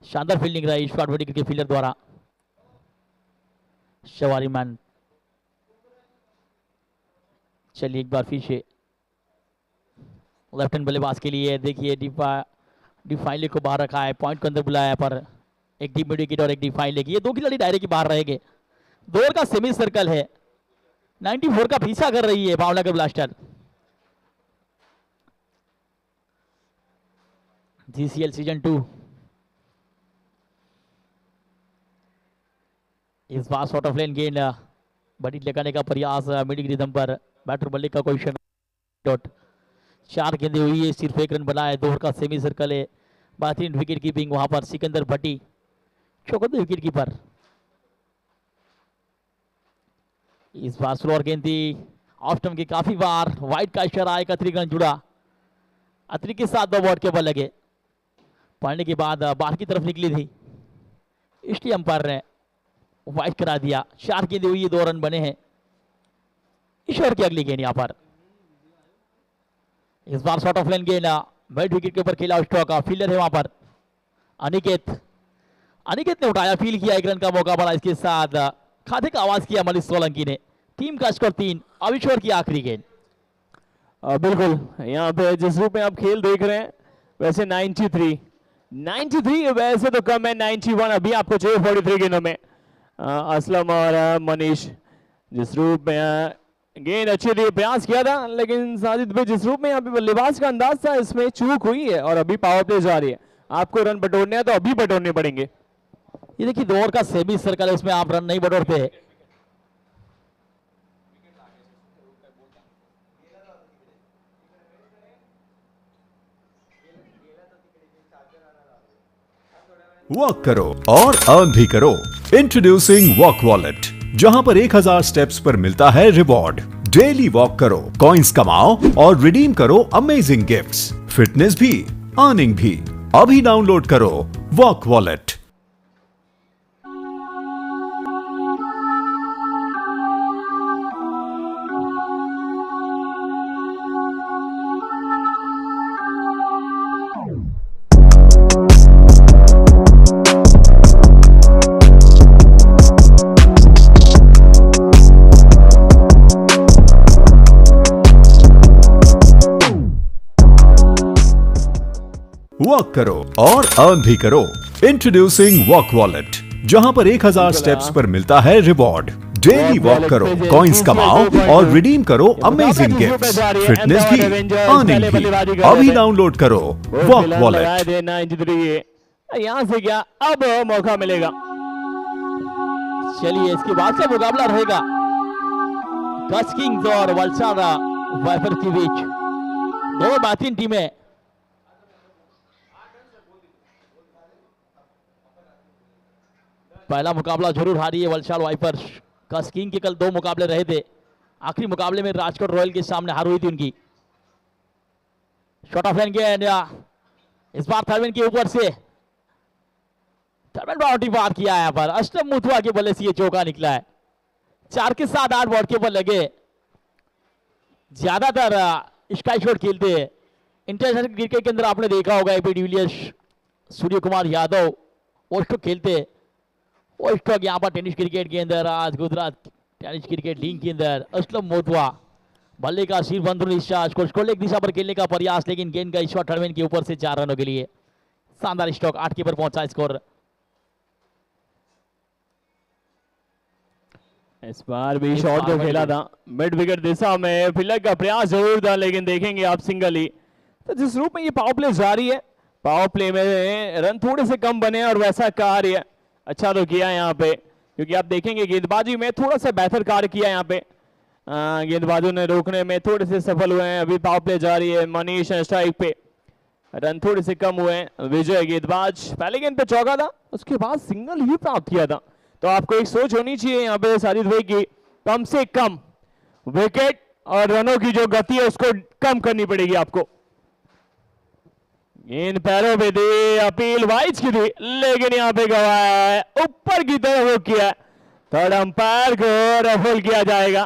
शानदार फील्डिंग रही शॉर्ट विकेट के फील्डर द्वारा। शवारी मैन चलिए एक बार फिर से लेफ्ट हैंड बल्लेबाज के लिए देखिए डिफाइन लेग को बाहर रखा है, पॉइंट के अंदर बुलाया, पर एक डीप मिड विकेट और एक डिफाइन लेग, ये 2 खिलाड़ी दायरे के बाहर रहेंगे। 2 ओवर का सेमी सर्कल है, 94 का पीछा कर रही है भावनगर ब्लास्टर। जीसीएल सीजन 2 इस बार शॉर्ट ऑफ लेन गेंद बड़ी लगाने का प्रयास मिडिल रिदम पर, बैटर बल्ले का कोई डॉट। 4 गेंदें हुई है, सिर्फ 1 रन बना है। 2 ओवर का सेमी सर्कल है, बेहतरीन विकेट कीपिंग वहां पर सिकंदर भट्टी, चौकन्ने विकेट कीपर। इस बार स्लोअर गेंद थी ऑफ स्टंप की, काफी बार वाइड का इशारा, एक अतिरिक्त रन जुड़ा, अतिरिक्त के साथ 2 बॉट के ऊपर लगे, पढ़ने के बाद बाहर की तरफ निकली थी, इसलिए अंपायर ने वाइड करा दिया। 4 गेंदें हुई है, 2 रन बने हैं। ईश्वर की अगली गेंद यहाँ पर, इस बार शॉर्ट ऑफ लाइन गेंद मिड विकेट के ऊपर खेला, स्ट्रोक फील्डर है वहां पर अनिकेत ने उठाया, फील किया, 1 रन का मौका पड़ा, इसके साथ खाते का आवाज किया मनीष सोलंकी ने, टीम का स्कोर 3। अभी छोर की आखिरी गेंद। बिल्कुल, यहाँ पे जिस रूप में आप खेल देख रहे हैं वैसे 93 वैसे तो कम है, 91 अभी आपको चाहिए 43 गेंदों में। असलम और मनीष जिस रूप में गेंद अच्छी थी, प्रयास किया था, लेकिन साजिद भाई जिस रूप में यहाँ पे बल्लेबाज का अंदाज था इसमें चूक हुई है और अभी पावर प्ले जा रही है। आपको रन बटोरने हैं तो अभी बटोरने पड़ेंगे। ये देखिए 2 ओवर का सेमी सर्कल है, उसमें आप रन नहीं बटोरते। वॉक करो और अर्न भी करो। इंट्रोड्यूसिंग वॉक वॉलेट, जहां पर 1000 स्टेप्स पर मिलता है रिवॉर्ड। डेली वॉक करो, कॉइंस कमाओ और रिडीम करो अमेजिंग गिफ्ट्स। फिटनेस भी, अर्निंग भी। अभी डाउनलोड करो वॉक वॉलेट। वॉक करो और अर्न भी करो। इंट्रोड्यूसिंग वॉक वॉलेट, जहां पर 1000 स्टेप्स पर मिलता है रिवॉर्ड। डेली वॉक करो, कॉइंस कमाओ और रिडीम करो अमेजिंग गिफ्ट्स। फिटनेस भी, अर्निंग भी। अभी डाउनलोड करो वॉक वॉलेट। यहाँ से क्या अब मौका मिलेगा। चलिए इसके बाद का मुकाबला रहेगा कच किंग्स और वलसाड वाइपर के बीच। दो बेहतरीन टीमें। पहला मुकाबला जरूर हारी है वलसाड वाइपर्स। कच किंग के कल 2 मुकाबले रहे थे, आखिरी मुकाबले में राजकोट रॉयल के सामने हार हुई थी उनकी। शॉट ऑफ लाइन गेंद, इस बार थर्मेन के ऊपर से थर्मेन बाउंड्री पार किया है। यहाँ पर अष्टम मुथुआ के बल्ले से ये चौका निकला है। 4 के साथ 8 बॉल के ऊपर लगे। ज्यादातर स्काई शॉट खेलते हैं इंटरनेशनल क्रिकेट के अंदर। आपने देखा होगा एबी डिविलियर्स, सूर्य कुमार यादव वो स्ट्रोक खेलते। वो स्ट्रोक यहाँ पर टेनिस क्रिकेट के अंदर, आज गुजरात टेनिस क्रिकेट लीग के अंदर असलम मोतवा बल्ले का सिर बंद को एक दिशा पर खेलने का प्रयास, लेकिन गेंद का शॉट थर्मेन के ऊपर से 4 रनों के लिए शानदार स्ट्रोक। 8 के पर पहुंचा स्कोर। इस बार भी शॉट जो खेला था मिड विकेट दिशा में, फिलर का प्रयास जरूर था, लेकिन देखेंगे आप सिंगल ही। तो जिस रूप में ये पावर प्ले जारी है, पावर प्ले में रन थोड़े से कम बने और वैसा कार्य अच्छा तो किया यहाँ पे, क्योंकि आप देखेंगे गेंदबाजी में थोड़ा सा बेहतर कार्य किया यहाँ पे। गेंदबाजों ने रोकने में थोड़े से सफल हुए हैं। अभी पावर प्ले जारी है, मनीष स्ट्राइक पे, रन थोड़े से कम हुए हैं। विजय गेंदबाज पहले गेंद पे चौका था, उसके बाद सिंगल ही प्राप्त किया था। तो आपको एक सोच होनी चाहिए यहाँ पे साजिद भाई की, कम से कम विकेट और रनों की जो गति है उसको कम करनी पड़ेगी आपको। गेंद पैरों पे थी, अपील वाइज की थी, लेकिन यहाँ पे गवाया है, ऊपर की तरफ वो किया। थर्ड अंपायर को रफल किया जाएगा।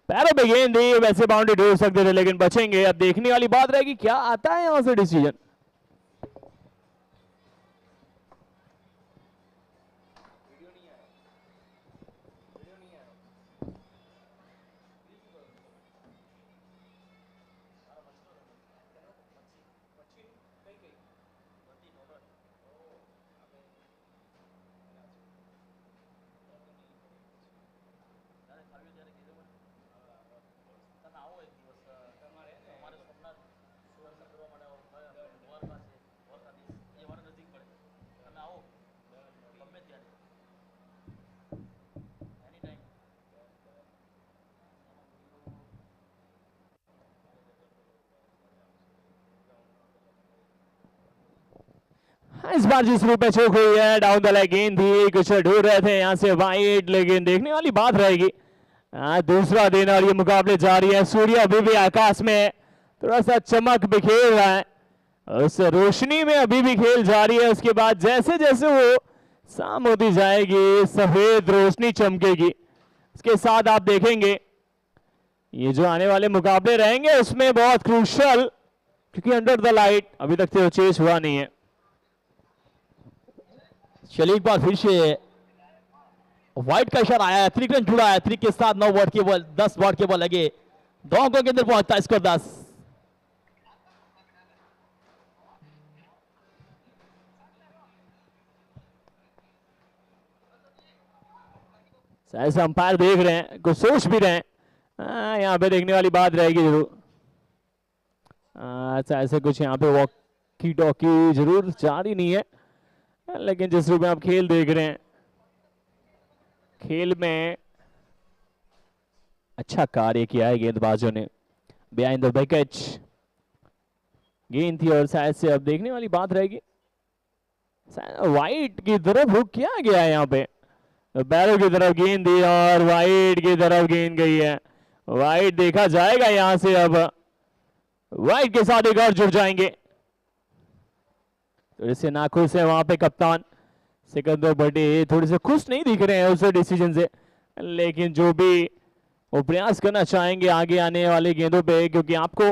पैरों पे गेंद दी, वैसे बाउंड्री ढूंढ सकते थे लेकिन बचेंगे। अब देखने वाली बात रहेगी क्या आता है यहाँ से डिसीजन। इस बार जिस रूप में चूक हुई है, डाउन द लेग गेंद थी, कुछ ढूंढ रहे थे यहाँ से वाइड, लेकिन देखने वाली बात रहेगी। दूसरा दिन और ये मुकाबले जारी है। सूर्य अभी भी आकाश में थोड़ा सा चमक बिखेर रहा है, उस रोशनी में अभी भी खेल जारी है। उसके बाद जैसे जैसे वो शाम होती जाएगी, सफेद रोशनी चमकेगी। उसके साथ आप देखेंगे ये जो आने वाले मुकाबले रहेंगे उसमें बहुत क्रूशल, क्योंकि अंडर द लाइट अभी तक तो चेस हुआ नहीं है। चलिए एक बार फिर से व्हाइट का इशारा आया है, 3 रन जुड़ा है, 3 के साथ 9 बॉल के बॉल, 10 बॉल के बॉल लगे, 2 अंकों के अंदर पहुंचता है स्कोर 10। ऐसा अंपायर देख रहे हैं, कुछ सोच भी रहे हैं, यहाँ पे देखने वाली बात रहेगी जरूर। अच्छा ऐसे कुछ यहाँ पे वॉकी टॉकी जरूर जारी नहीं है, लेकिन जिस रूप में आप खेल देख रहे हैं, खेल में अच्छा कार्य किया है गेंदबाजों ने। बिहाइंड द विकेट गेंद थी और शायद से अब देखने वाली बात रहेगी, वाइट की तरफ रुक किया गया है यहाँ पे, बैरों की तरफ गेंद दी और वाइट की तरफ गेंद गई है। वाइट देखा जाएगा यहां से, अब वाइट के साथ एक और जुड़ जाएंगे, थोड़े से नाखुश है वहां पे कप्तान सिकंदर बटे, थोड़े से खुश नहीं दिख रहे हैं उस डिसीजन से, लेकिन जो भी वो प्रयास करना चाहेंगे आगे आने वाले गेंदों पे, क्योंकि आपको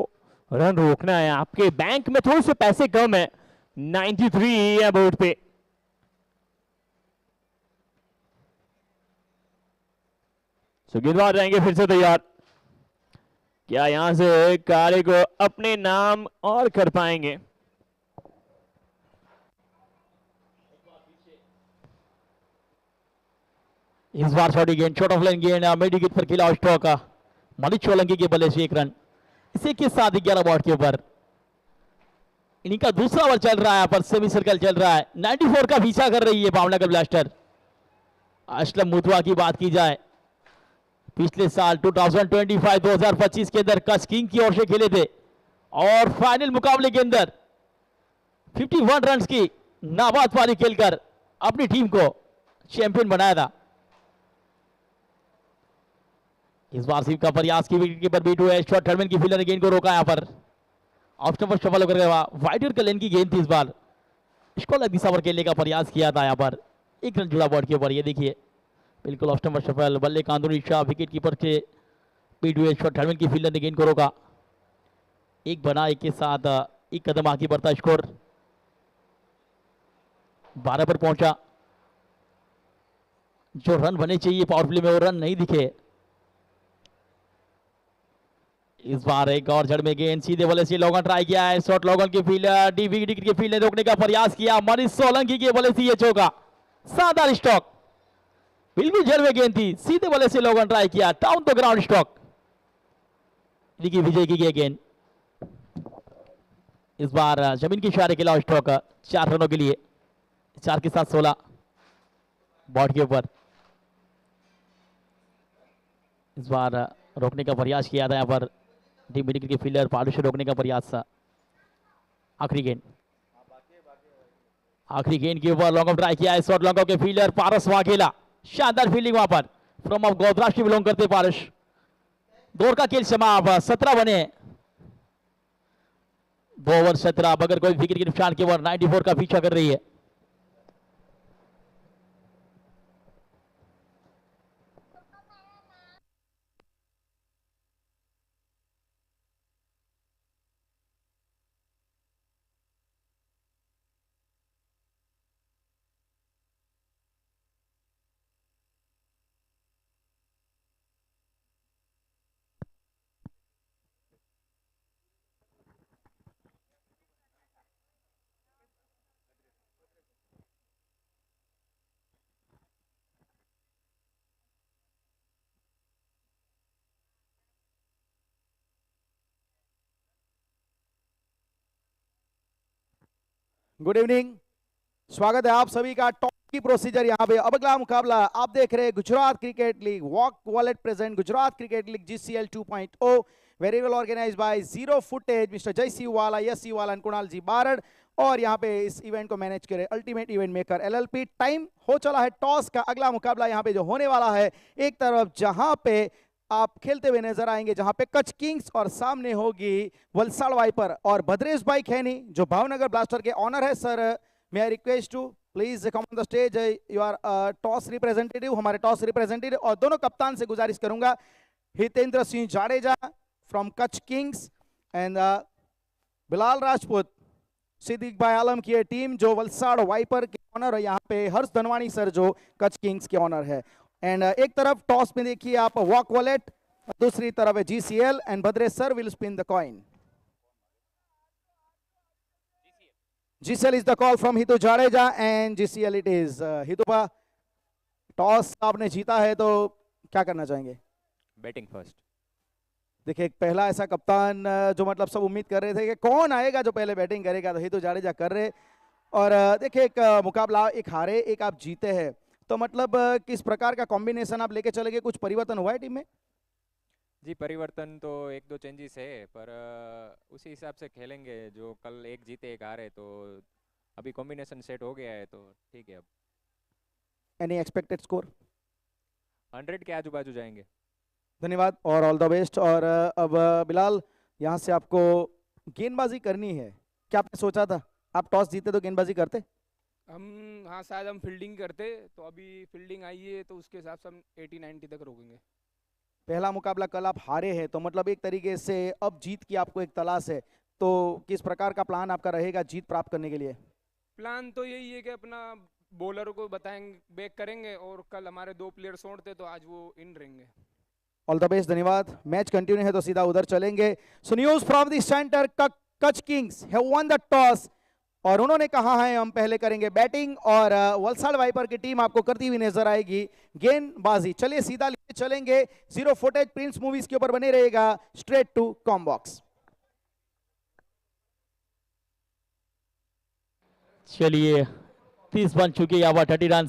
रन रोकना है, आपके बैंक में थोड़े से पैसे कम है, 93 है बोर्ड पे। गेंदबाज रहेंगे फिर से तैयार, क्या यहां से कार्य को अपने नाम और कर पाएंगे। इस बार शॉर्टी गेंद, शॉर्ट ऑफ लाइन गेंद, मिड विकेट पर खेला स्ट्रोक का मलिक सोलंकी के बल्ले से 1 रन, इसी के साथ 11 बॉल के ऊपर इन्हीं का दूसरा ओवर चल रहा है, पर सेमी सर्कल चल रहा है, 94 का पीछा कर रही है भावनगर ब्लास्टर। असलम मुतवा की बात की जाए, पिछले साल 2025 के अंदर कच्छ किंग की ओर से खेले थे और फाइनल मुकाबले के अंदर 51 रन की नाबाद पारी खेलकर अपनी टीम को चैंपियन बनाया था। इस बार सिर्फ का प्रयास की विकेट कीपर बीट हुए, शॉट थर्डमैन की फील्डर ने गेंद को रोका यहाँ पर, ऑफ स्टंप पर सफल होकर गया, वाइडर कलेन की गेंद थी, इस बार इसको अलग दिशा पर खेलने का प्रयास किया था यहाँ पर, 1 रन जुड़ा बॉल के ऊपर, ये देखिए बिल्कुल ऑफ स्टंप पर सफल, बल्ले कांदुरी शाह विकेट कीपर के बीट हुए, शॉट थर्डमैन की फील्डर ने गेंद को रोका, 1 बना, 1 के साथ 1 कदम आगे बढ़ता स्कोर 12 पर पहुंचा। जो रन बने चाहिए पावर प्ले में वो रन नहीं दिखे। इस बार एक और जड़ में गेंद सीधे बल्ले से लोगन ट्राई किया है, शॉट लोगन की फील्डर डी विकेट की फील्ड ने रोकने का प्रयास किया, मनीष सोलंकी के बल्ले से ये चौका, शानदार स्टॉक, बिल्कुल जड़ में गेंद थी, सीधे बल्ले से लोगन ट्राई किया, डाउन द ग्राउंड स्टॉक, देखिए विजय की गेंद, इस बार जमीन के इशारे के स्टॉक 4 रनों के लिए, 4 के साथ 16 बॉट के ऊपर। इस बार रोकने का प्रयास किया था यहाँ पर डी विकेट के फील्डर पालू से रोकने का प्रयास था। आखिरी गेंद के ऊपर लॉन्ग ऑफ ट्राई किया है, शॉट लॉन्ग ऑफ के फील्डर पारस वाघेला, शानदार फील्डिंग वहां पर, फ्रॉम ऑफ गोधरा से बिलोंग करते पारस। दौर का खेल समाप्त, 17 बने, 2 ओवर 17, अगर कोई विकेट के नुकसान के ओवर 94 का पीछा कर रही है। गुड इवनिंग, स्वागत है आप सभी का। टॉप की प्रोसीजर यहाँ पे, अब अगला मुकाबला आप देख रहे हैं Gujarat cricket league Walk Wallet present Gujarat cricket league GCL 2.0, very well organised by Zero Footage mister Jay Singh Yash Singh and Kunal ji Barad, और यहाँ पे इस इवेंट को मैनेज करे ultimate event maker LLP। Time हो चला है टॉस का। अगला मुकाबला यहाँ पे जो होने वाला है, एक तरफ जहाँ पे आप खेलते हुए नजर आएंगे जहां पे कच्छ किंग्स और सामने होगी वलसाड़ वाइपर और भद्रेश भाई खैनी जो भावनगर ब्लास्टर के ऑनर है। Sir may I request to please come on the stage, you are toss representative, हमारे टॉस रिप्रेजेंटेटिव, और दोनों कप्तान से गुजारिश करूंगा, Hitendra Singh Jadeja from Kutch kings and Bilal Rajput, Siddique भाई आलम की टीम जो वलसाड़ वाइपर के ऑनर है, यहाँ पे हर्ष धनवानी सर जो कच्छ किंग्स के ऑनर है। एंड एक तरफ टॉस में देखिए आप वॉक वॉलेट, दूसरी तरफ है GCL and Bhadresh sir wheel spin the coin. GCL is the call from Hitu Jadeja and GCL it is. Hitupa, toss आपने जीता है तो क्या करना चाहेंगे? Batting first. देखिए एक पहला ऐसा कप्तान जो मतलब सब उम्मीद कर रहे थे कि कौन आएगा जो पहले बैटिंग करेगा, तो हितु जाडेजा कर रहे. और देखिए एक मुकाबला, एक हारे एक आप जीते हैं, तो मतलब किस प्रकार का कॉम्बिनेशन आप लेके चलेंगे? कुछ परिवर्तन हुआ है टीम में? जी परिवर्तन तो एक दो चेंजेस है, पर उसी हिसाब से खेलेंगे. जो कल एक जीते एक हारे, तो अभी कॉम्बिनेशन सेट हो गया है तो ठीक है. अब एनी एक्सपेक्टेड स्कोर? 100 के आजू बाजू जाएंगे. धन्यवाद और ऑल द बेस्ट. और अब बिलाल, यहाँ से आपको गेंदबाजी करनी है. क्या आपने सोचा था आप टॉस जीते तो गेंदबाजी करते? हाँ शायद हम फील्डिंग करते, तो अभी फील्डिंग आई है तो उसके हिसाब से हम 80-90 तक रोकेंगे. पहला मुकाबला कल आप हारे हैं, तो मतलब एक तरीके से अब जीत की आपको एक तलाश है, तो किस प्रकार का प्लान आपका रहेगा जीत प्राप्त करने के लिए? प्लान तो यही है कि अपना बॉलर को बताएंगे, बैक करेंगे, और कल हमारे 2 प्लेयर शॉर्ट थे तो आज वो इन रहेंगे. ऑल द बेस्ट, धन्यवाद. मैच कंटिन्यू है तो सीधा उधर चलेंगे. So news from the centre, Kutch Kings have one the toss, और उन्होंने कहा है हम पहले करेंगे बैटिंग, और वलसाड वाइपर की टीम आपको करती हुई नजर आएगी गेंदबाजी. चलिए सीधा लिए चलेंगे. 0 फुटेज प्रिंस मूवीज के ऊपर बने रहेगा. Straight to comm box. चलिए 30 बन चुके, यहाँ 30 रन,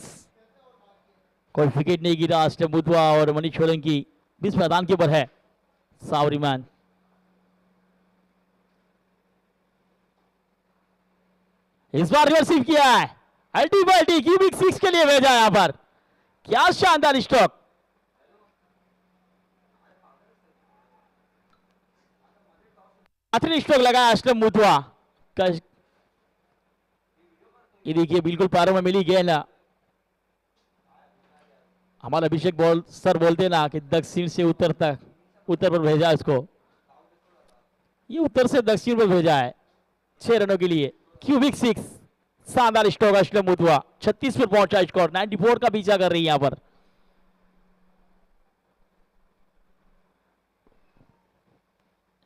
कोई विकेट नहीं गिरा. अष्टम बुधवा और मनीष सोलंकी बीच मैदान के ऊपर है. सावरी मैन इस बार रिवर्सिव किया है. अल्टीमेटली क्यूबिक 6 के लिए भेजा यहां पर. क्या शानदार स्ट्रोक. आखिरी स्ट्रोक लगाया अष्टम बुधवा. ये देखिए बिल्कुल पैरों में मिली गेंद. हमारे अभिषेक सर बोलते ना कि दक्षिण से उत्तर तक, उत्तर पर भेजा इसको. ये उत्तर से दक्षिण पर भेजा है 6 रनों के लिए. क्यूबिक 6, शानदार स्ट्रोक अष्टम बुधवा. 36 पर पहुंचा स्कोर. 94 का पीछा कर रही है यहां पर.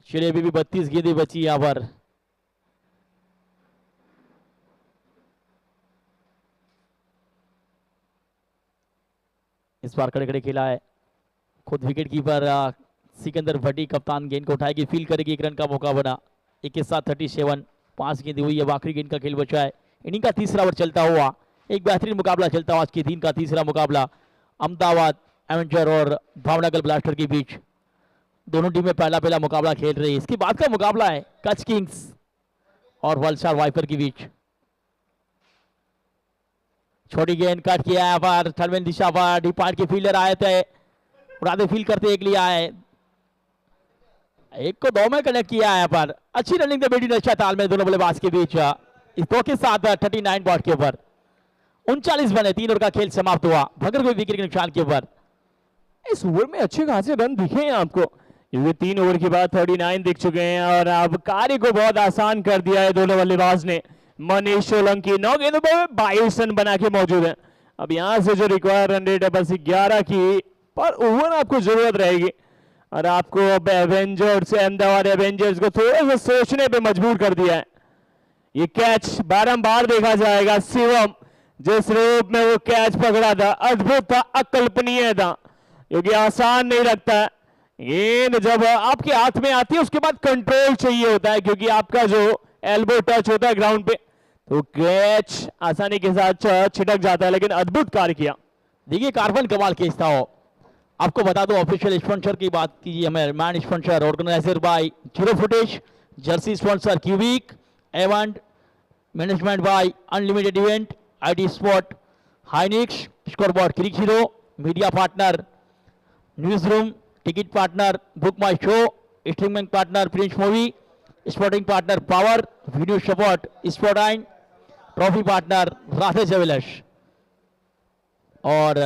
चलिए अभी भी 32 गेंदें बची यहां पर. इस बार खड़े खड़े खेला है. खुद विकेट कीपर सिकंदर भट्टी कप्तान गेंद को उठाएगी, फील करेगी. 1 रन का मौका बना. 1 के साथ 37, 5 गेंदें हुई है. आखिरी गेंद का खेल बचा है. इनिंग का तीसरा ओवर चलता हुआ एक बेहतरीन मुकाबला चलता हुआ आज के दिन का तीसरा मुकाबला अहमदाबाद एवेंजर और भावनगर ब्लास्टर के बीच. दोनों टीमें पहला मुकाबला खेल रही है. इसके बाद का मुकाबला है कच्छ किंग्स और वलसाड वाइपर के बीच. छोटी गेंद कट किया है पर थर्डमैन दिशा पर डीप पॉइंट के फील्डर आए थे. उड़ाते फील करते एक लिया है. एक को 2 में कनेक्ट किया है पर अच्छी रनिंग बेटी अच्छा तालमेल दोनों बल्लेबाज के बीच. इस 2 के साथ 39 बॉट के ऊपर 39 बने. 3 ओवर का खेल समाप्त हुआ बगैर कोई विकेट के नुकसान के ऊपर. इस ओवर में अच्छे खासे रन दिखे हैं आपको, क्योंकि 3 ओवर के बाद 39 दिख चुके हैं और अब कार्य को बहुत आसान कर दिया है दोनों बल्लेबाज ने. मनीष सोलंकी 9 गेंदों पर 22 रन बना के मौजूद है. अब यहां से जो रिक्वायर रन रेट है बस 11 की, पर ओवर आपको जरूरत रहेगी. और आपको अब एवेंजर्स, अहमदाबाद एवेंजर्स को थोड़ा सा सोचने पे मजबूर कर दिया है. ये कैच बारंबार देखा जाएगा. शिवम जिस रूप में वो कैच पकड़ा था, अद्भुत था, अकल्पनीय था, क्योंकि आसान नहीं लगता है. गेंद जब आपके हाथ में आती है उसके बाद कंट्रोल चाहिए होता है, क्योंकि आपका जो एल्बो टच होता है ग्राउंड पे तो कैच आसानी के साथ छिटक जाता है. लेकिन अद्भुत कार्य किया. देखिए कार्बन कमाल केस था. आपको बता दो ऑफिशियल स्पॉन्सर की बात कीजिए हमें. Main sponsor organiser by 0 footage, jersey sponsor cubic, event management by unlimited event, IT spot, Hynix, scoreboard crick hero, media partner news room, ticket partner book my show, streaming partner prince movie, sporting partner power, video support sportain, trophy partner Radhe jewellers. और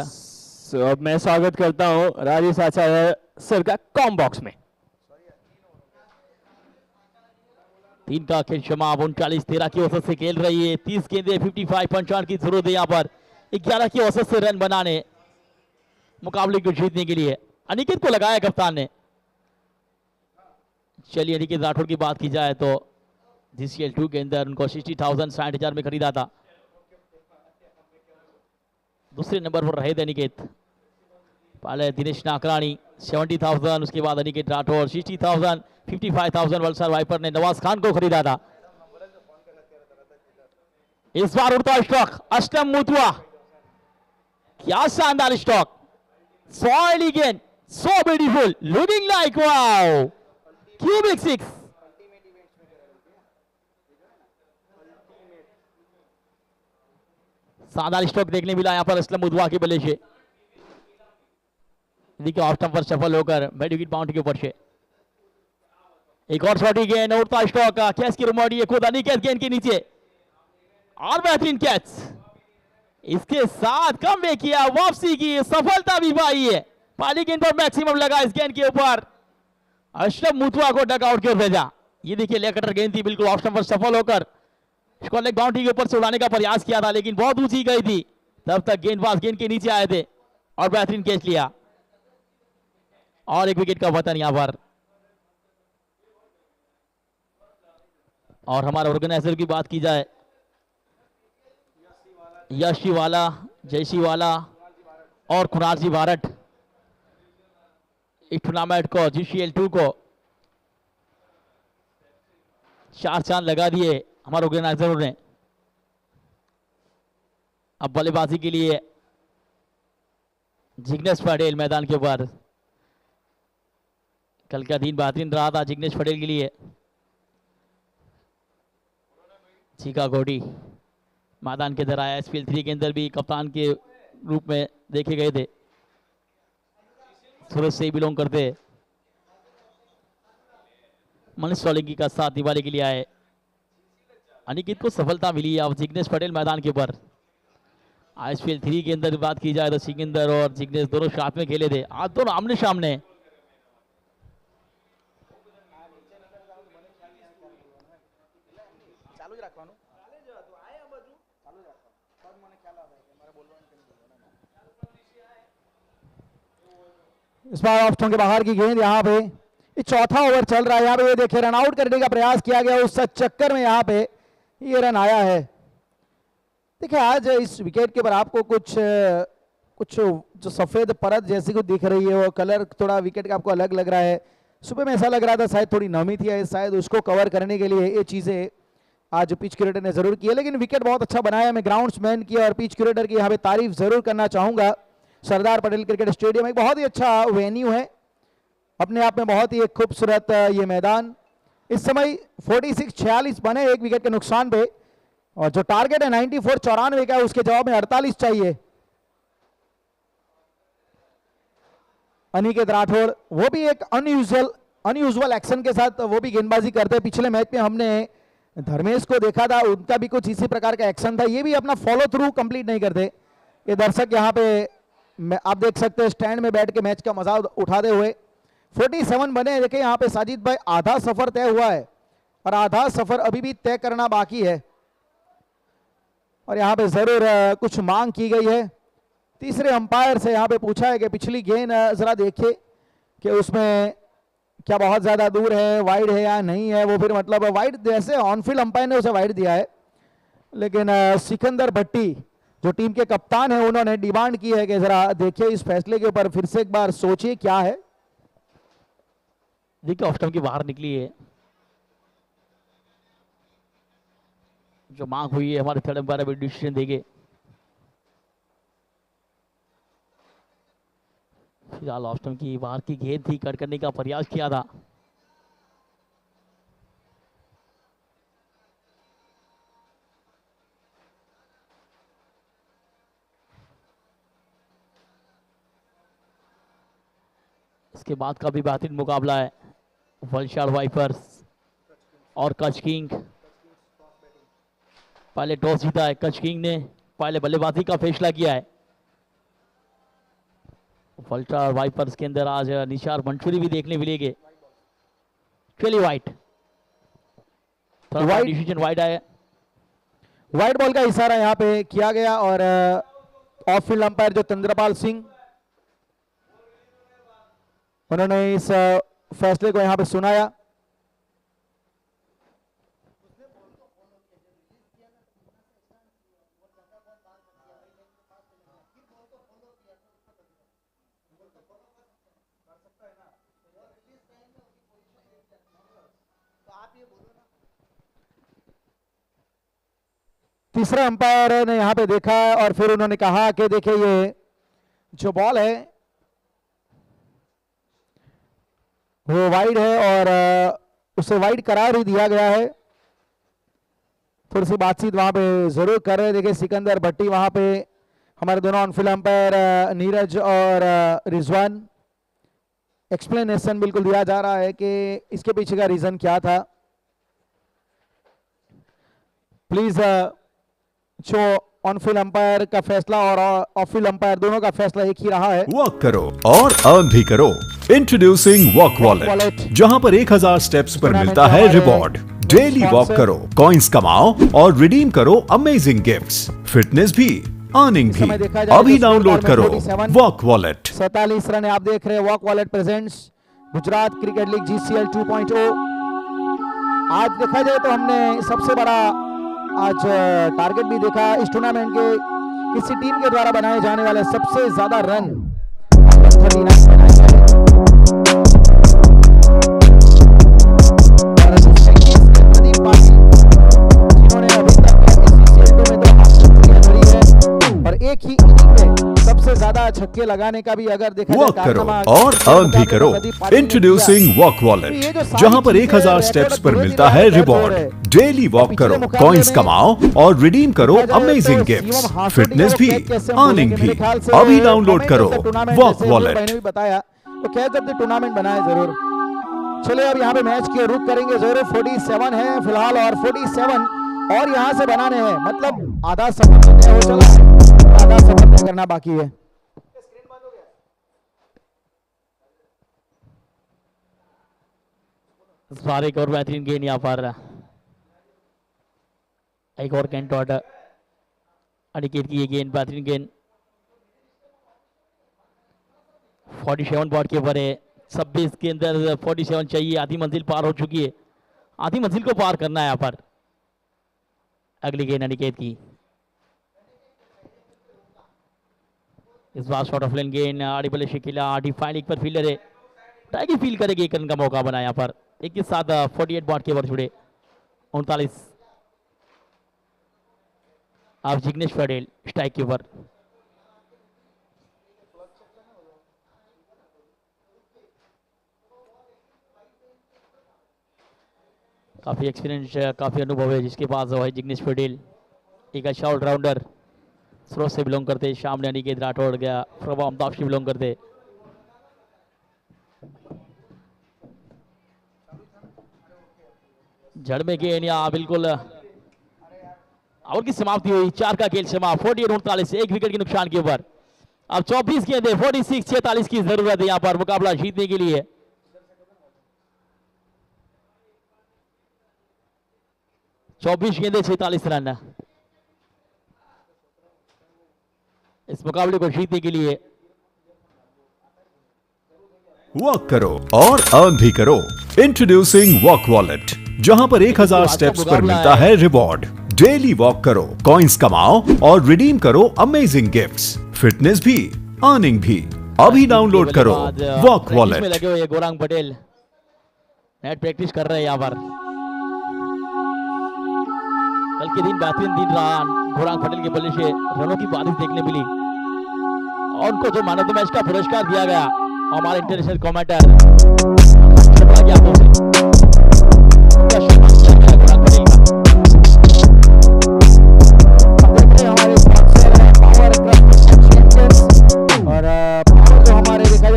अब मैं स्वागत करता हूं राजेश आचार्य सर का कॉम बॉक्स में. 3 का खेल समाप्त. 39-13 की औसत से खेल रही है. 30 गेंदें 55 पंचान की जरूरत है यहाँ पर 11 की औसत से रन बनाने. मुकाबले को जीतने के लिए। अनिकेत को लगाया कप्तान ने। चलिए अनिकेत राठौड़ की बात की जाए तो जीसीएल 2 के अंदर उनको 60,000 60,000 में खरीदा था। दूसरे नंबर पर रहे थे अनिकेत। पहले दिनेश नाकरानी 70,000, उसके बाद अनिकेत राठौड़ 60,000, 55,000 वलसाड वाइपर ने नवाज खान को खरीदा था। इस बार उड़ता स्टॉक असलम मुतवा, क्या शानदार stock, so elegant, so beautiful, looking like wow, cubic 6। शानदार स्टॉक देखने मिला यहाँ पर असलम मुतवा के बल्ले से। देखिए ऑफ स्टंप पर सफल होकर बैट विकेट बाउंड्री के ऊपर से एक और छोटी गेंद, उड़ता स्टॉक का कैच की रुमाड़ी खुद अनिकेत गेंद के नीचे और बेहतरीन कैच। इसके साथ कम में किया, वापसी की सफलता भी पाई है। पहली गेंद पर मैक्सिमम लगा इस गेंद के ऊपर, अशरफ मुतवा को डक आउट कर भेजा। ये देखिए लेग कटर गेंद थी, बिल्कुल ऑफ स्टंप पर सफल होकर स्क्वायर लेग बाउंड्री के ऊपर से उड़ाने का प्रयास किया था, लेकिन बहुत ऊंची गई थी। तब तक गेंदबाज गेंद के नीचे आए थे और बेहतरीन कैच लिया और एक विकेट का वतन यहां पर। और हमारे ऑर्गेनाइजर की बात की जाए, यशी वाला, जयसी वाला और कुणाल जी भारत इस टूर्नामेंट को जीसीएल 2 को 4 चांद लगा दिए हमारे ऑर्गेनाइजरों ने। अब बल्लेबाजी के लिए जिग्नेश पटेल मैदान के ऊपर। कल का दिन बेहतरीन रहा था जिग्नेश पटेल के लिए। चीका गोडी मैदान के अंदर आया। एसपीएल 3 के अंदर भी कप्तान के रूप में देखे गए थे, सूरत से ही बिलोंग करते। मनीष सोलंकी का साथ दिवाली के लिए आए। अनिकेत को सफलता मिली। अब जिग्नेश पटेल मैदान के ऊपर। आईएसपीएल 3 के अंदर बात की जाए तो सिकंदर और जिग्नेश दोनों साथ में खेले थे, आज दोनों आमने सामने। इस बार ऑफ स्टंप के बाहर की गेंद यहाँ पे, ये चौथा ओवर चल रहा है। यहाँ पे ये देखिए रन आउट करने का प्रयास किया गया, उस चक्कर में यहाँ पे ये रन आया है। देखिए आज इस विकेट के ऊपर आपको कुछ जो सफेद परत जैसी कुछ दिख रही है, वो कलर थोड़ा विकेट का आपको अलग लग रहा है। सुबह में ऐसा लग रहा था शायद थोड़ी नमी थी, शायद उसको कवर करने के लिए ये चीजें आज पिच क्यूरेटर ने जरूर की है। लेकिन विकेट बहुत अच्छा बनाया। मैं ग्राउंड्समैन की और पिच क्यूरेटर की यहाँ पे तारीफ जरूर करना चाहूंगा। सरदार पटेल क्रिकेट स्टेडियम एक बहुत ही अच्छा वेन्यू है, अपने आप में बहुत ही एक खूबसूरत ये मैदान। इस समय 46-46 बने एक विकेट के नुकसान पे, और जो टारगेट है 94 94 का, उसके जवाब में 48 चाहिए। अनिकेत राठौड़ वो भी एक अनयूजुअल एक्शन के साथ वो भी गेंदबाजी करते हैं। पिछले मैच में हमने धर्मेश को देखा था, उनका भी कुछ इसी प्रकार का एक्शन था। ये भी अपना फॉलो थ्रू कंप्लीट नहीं करते। ये दर्शक यहाँ पे आप देख सकते हैं स्टैंड में बैठ के मैच का मजा उठाते हुए। 47 बने। देखिए यहाँ पे साजिद भाई आधा सफर तय हुआ है और आधा सफर अभी भी तय करना बाकी है, और यहाँ पे जरूर कुछ मांग की गई है। तीसरे अंपायर से यहाँ पे पूछा है कि पिछली गेंद जरा देखिए कि उसमें क्या बहुत ज्यादा दूर है, वाइड है या नहीं है। वो फिर मतलब वाइड, जैसे ऑन फील्ड अंपायर ने उसे वाइड दिया है, लेकिन सिकंदर भट्टी जो टीम के कप्तान है उन्होंने डिमांड की है कि जरा देखिए इस फैसले के ऊपर फिर से एक बार सोचिए क्या है। देखिए ऑफ स्टंप की बाहर निकली है, जो मांग हुई है हमारे थर्ड अंपायर अभी डिसीजन देंगे। फिलहाल ऑफ स्टंप की बाहर की गेंद थी, कट करने का प्रयास किया था। इसके बाद का भी बेहतरीन मुकाबला है वलसाड वाइपर्स और कच किंग। पहले टॉस जीता है कच किंग ने, पहले बल्लेबाजी का फैसला किया है। वलसाड वाइपर्स के अंदर आज निशार मंसूरी भी देखने मिलेंगे। चलिए वाइट डिसीजन वाइड आया, वाइट बॉल का इशारा यहाँ पे किया गया, और ऑफ फील्ड अंपायर जो चंद्रपाल सिंह उन्होंने इस फैसले को यहां पे सुनाया। तीसरा अंपायर ने यहां पे देखा और फिर उन्होंने कहा कि देखिए ये जो बॉल है वो वाइड है और उसे वाइड करार ही दिया गया है। थोड़ी सी बातचीत वहां पे जरूर कर रहे हैं। देखिए सिकंदर भट्टी वहां पे, हमारे दोनों ऑन फील्ड अंपायर नीरज और रिजवान, एक्सप्लेनेशन बिल्कुल दिया जा रहा है कि इसके पीछे का रीजन क्या था। प्लीज जो ऑन फील्ड अंपायर का फैसला और ऑफ फील्ड अंपायर दोनों का फैसला एक ही रहा है। वॉक करो और अर्न भी करो। इंट्रोड्यूसिंग वॉक वॉलेट, जहां पर 1000 स्टेप्स पर मिलता है रिवॉर्ड। डेली वॉक करो, कॉइंस कमाओ और रिडीम करो अमेजिंग गिफ्ट्स। फिटनेस भी, अर्निंग भी। अभी डाउनलोड करो वॉक वॉलेट। 47 रन आप देख रहे हैं। Walk wallet presents Gujarat cricket league GCL 2.0। आज देखा जाए तो हमने सबसे बड़ा आज टारगेट भी देखा इस टूर्नामेंट के। किसी टीम के द्वारा बनाए जाने वाले सबसे ज्यादा रन 39 बनाए गए। प्रदीप पाटिल जिन्होंने अभी तक GCL 2 में तो हाफ सेंचुरियां जड़ी है और एक ही इनिंग में सबसे ज्यादा छक्के लगाने का भी अगर देखा वॉक करो और अर्न भी करो। इंट्रोड्यूसिंग वॉक वॉलेट, जहां पर 1000 स्टेप्स पर मिलता है रिवॉर्ड। डेली वॉक करो, कॉइंस कमाओ और रिडीम करो अमेजिंग गिफ्ट्स। फिटनेस भी, अर्निंग भी। अभी डाउनलोड करो वॉक वॉलेट। मैंने भी बताया तो कैच ऑफ द टूर्नामेंट बनाए जरूर। चलिए अब यहाँ पे मैच की रुख करेंगे जरूर। 47 है फिलहाल और 47 और यहाँ से बनाने हैं, मतलब आधा सफर तय हो चला है, आधा सफर तय करना बाकी है। इस बार एक और बेहतरीन गेंद यहाँ पर, एक और कैंट ऑर्डर अनिकेत की ये गेंद, बेहतरीन गेंद। 47 बॉट के ऊपर है। 26 के अंदर 47 चाहिए। आधी मंजिल पार हो चुकी है, आधी मंजिल को पार करना है यहाँ पर। अगली गेंद अनिकेत की, इस बार शॉर्ट ऑफ लेन गेंद। आड़ी बल्ले शकीला, आड़ी फाइल एक पर फील्डर है, टाइगी फील करेगी। एक रन का मौका बना यहाँ पर। एक के साथ 48 बॉट के ओवर जुड़े 39। आप जिग्नेश पटेल स्ट्राइक के ऊपर। काफी एक्सपीरियंस, काफी अनुभव है जिसके पास है जिग्नेश पटेल। एक अच्छा ऑलराउंडर, स्रोत से बिलोंग करते। सामने अनिकेत राठौड़ गया, प्रभा अहमदाबाद से बिलोंग करते। जड़ में गेंद यहाँ बिल्कुल ओवर की समाप्ति हुई। 4 का खेल समाप्त। 48-39 एक विकेट के नुकसान के ऊपर। अब 24 गेंदें, 46-46 की जरूरत है यहाँ पर मुकाबला जीतने के लिए। चौबीस गेंदें 46 रन इस मुकाबले को जीतने के लिए। वॉक करो और अर्न भी करो। इंट्रोड्यूसिंग वॉक वॉलेट, जहां पर 1000 स्टेप्स पर मिलता है रिवॉर्ड। डेली वॉक करो, कॉइंस कमाओ और रिडीम करो अमेजिंग गिफ्ट्स। फिटनेस भी, अर्निंग भी। अभी डाउनलोड करो वॉक वॉलेट। लगे हुए गौरांग पटेल नेट प्रैक्टिस कर रहे हैं यहाँ पर। कल के दिन बेहतरीन दिन रहा गौरांग पटेल के बल्ले से, रनों की बारिश देखने मिली और उनको जो मैन ऑफ द मैच का पुरस्कार दिया गया हमारे इंटरनेशनल कमेंटर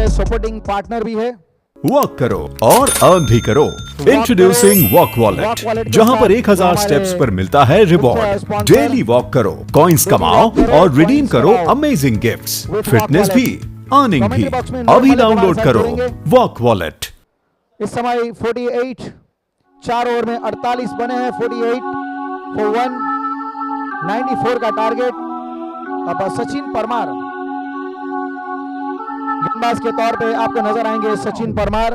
सपोर्टिंग पार्टनर भी है। वॉक करो और अर्न भी करो। इंट्रोड्यूसिंग वॉक वॉलेट, जहां पर 1000 स्टेप्स पर मिलता है रिवॉर्ड। डेली वॉक करो, कॉइंस कमाओ और रिडीम करो अमेजिंग गिफ्ट्स। फिटनेस भी, अर्निंग भी। अभी डाउनलोड करो वॉक वॉलेट। इस समय 48, 4 ओवर में 48 बने हैं। 48 for 1, 94 का टारगेट। अब सचिन परमार गेंदबाज के तौर पे आपको नजर आएंगे सचिन परमार।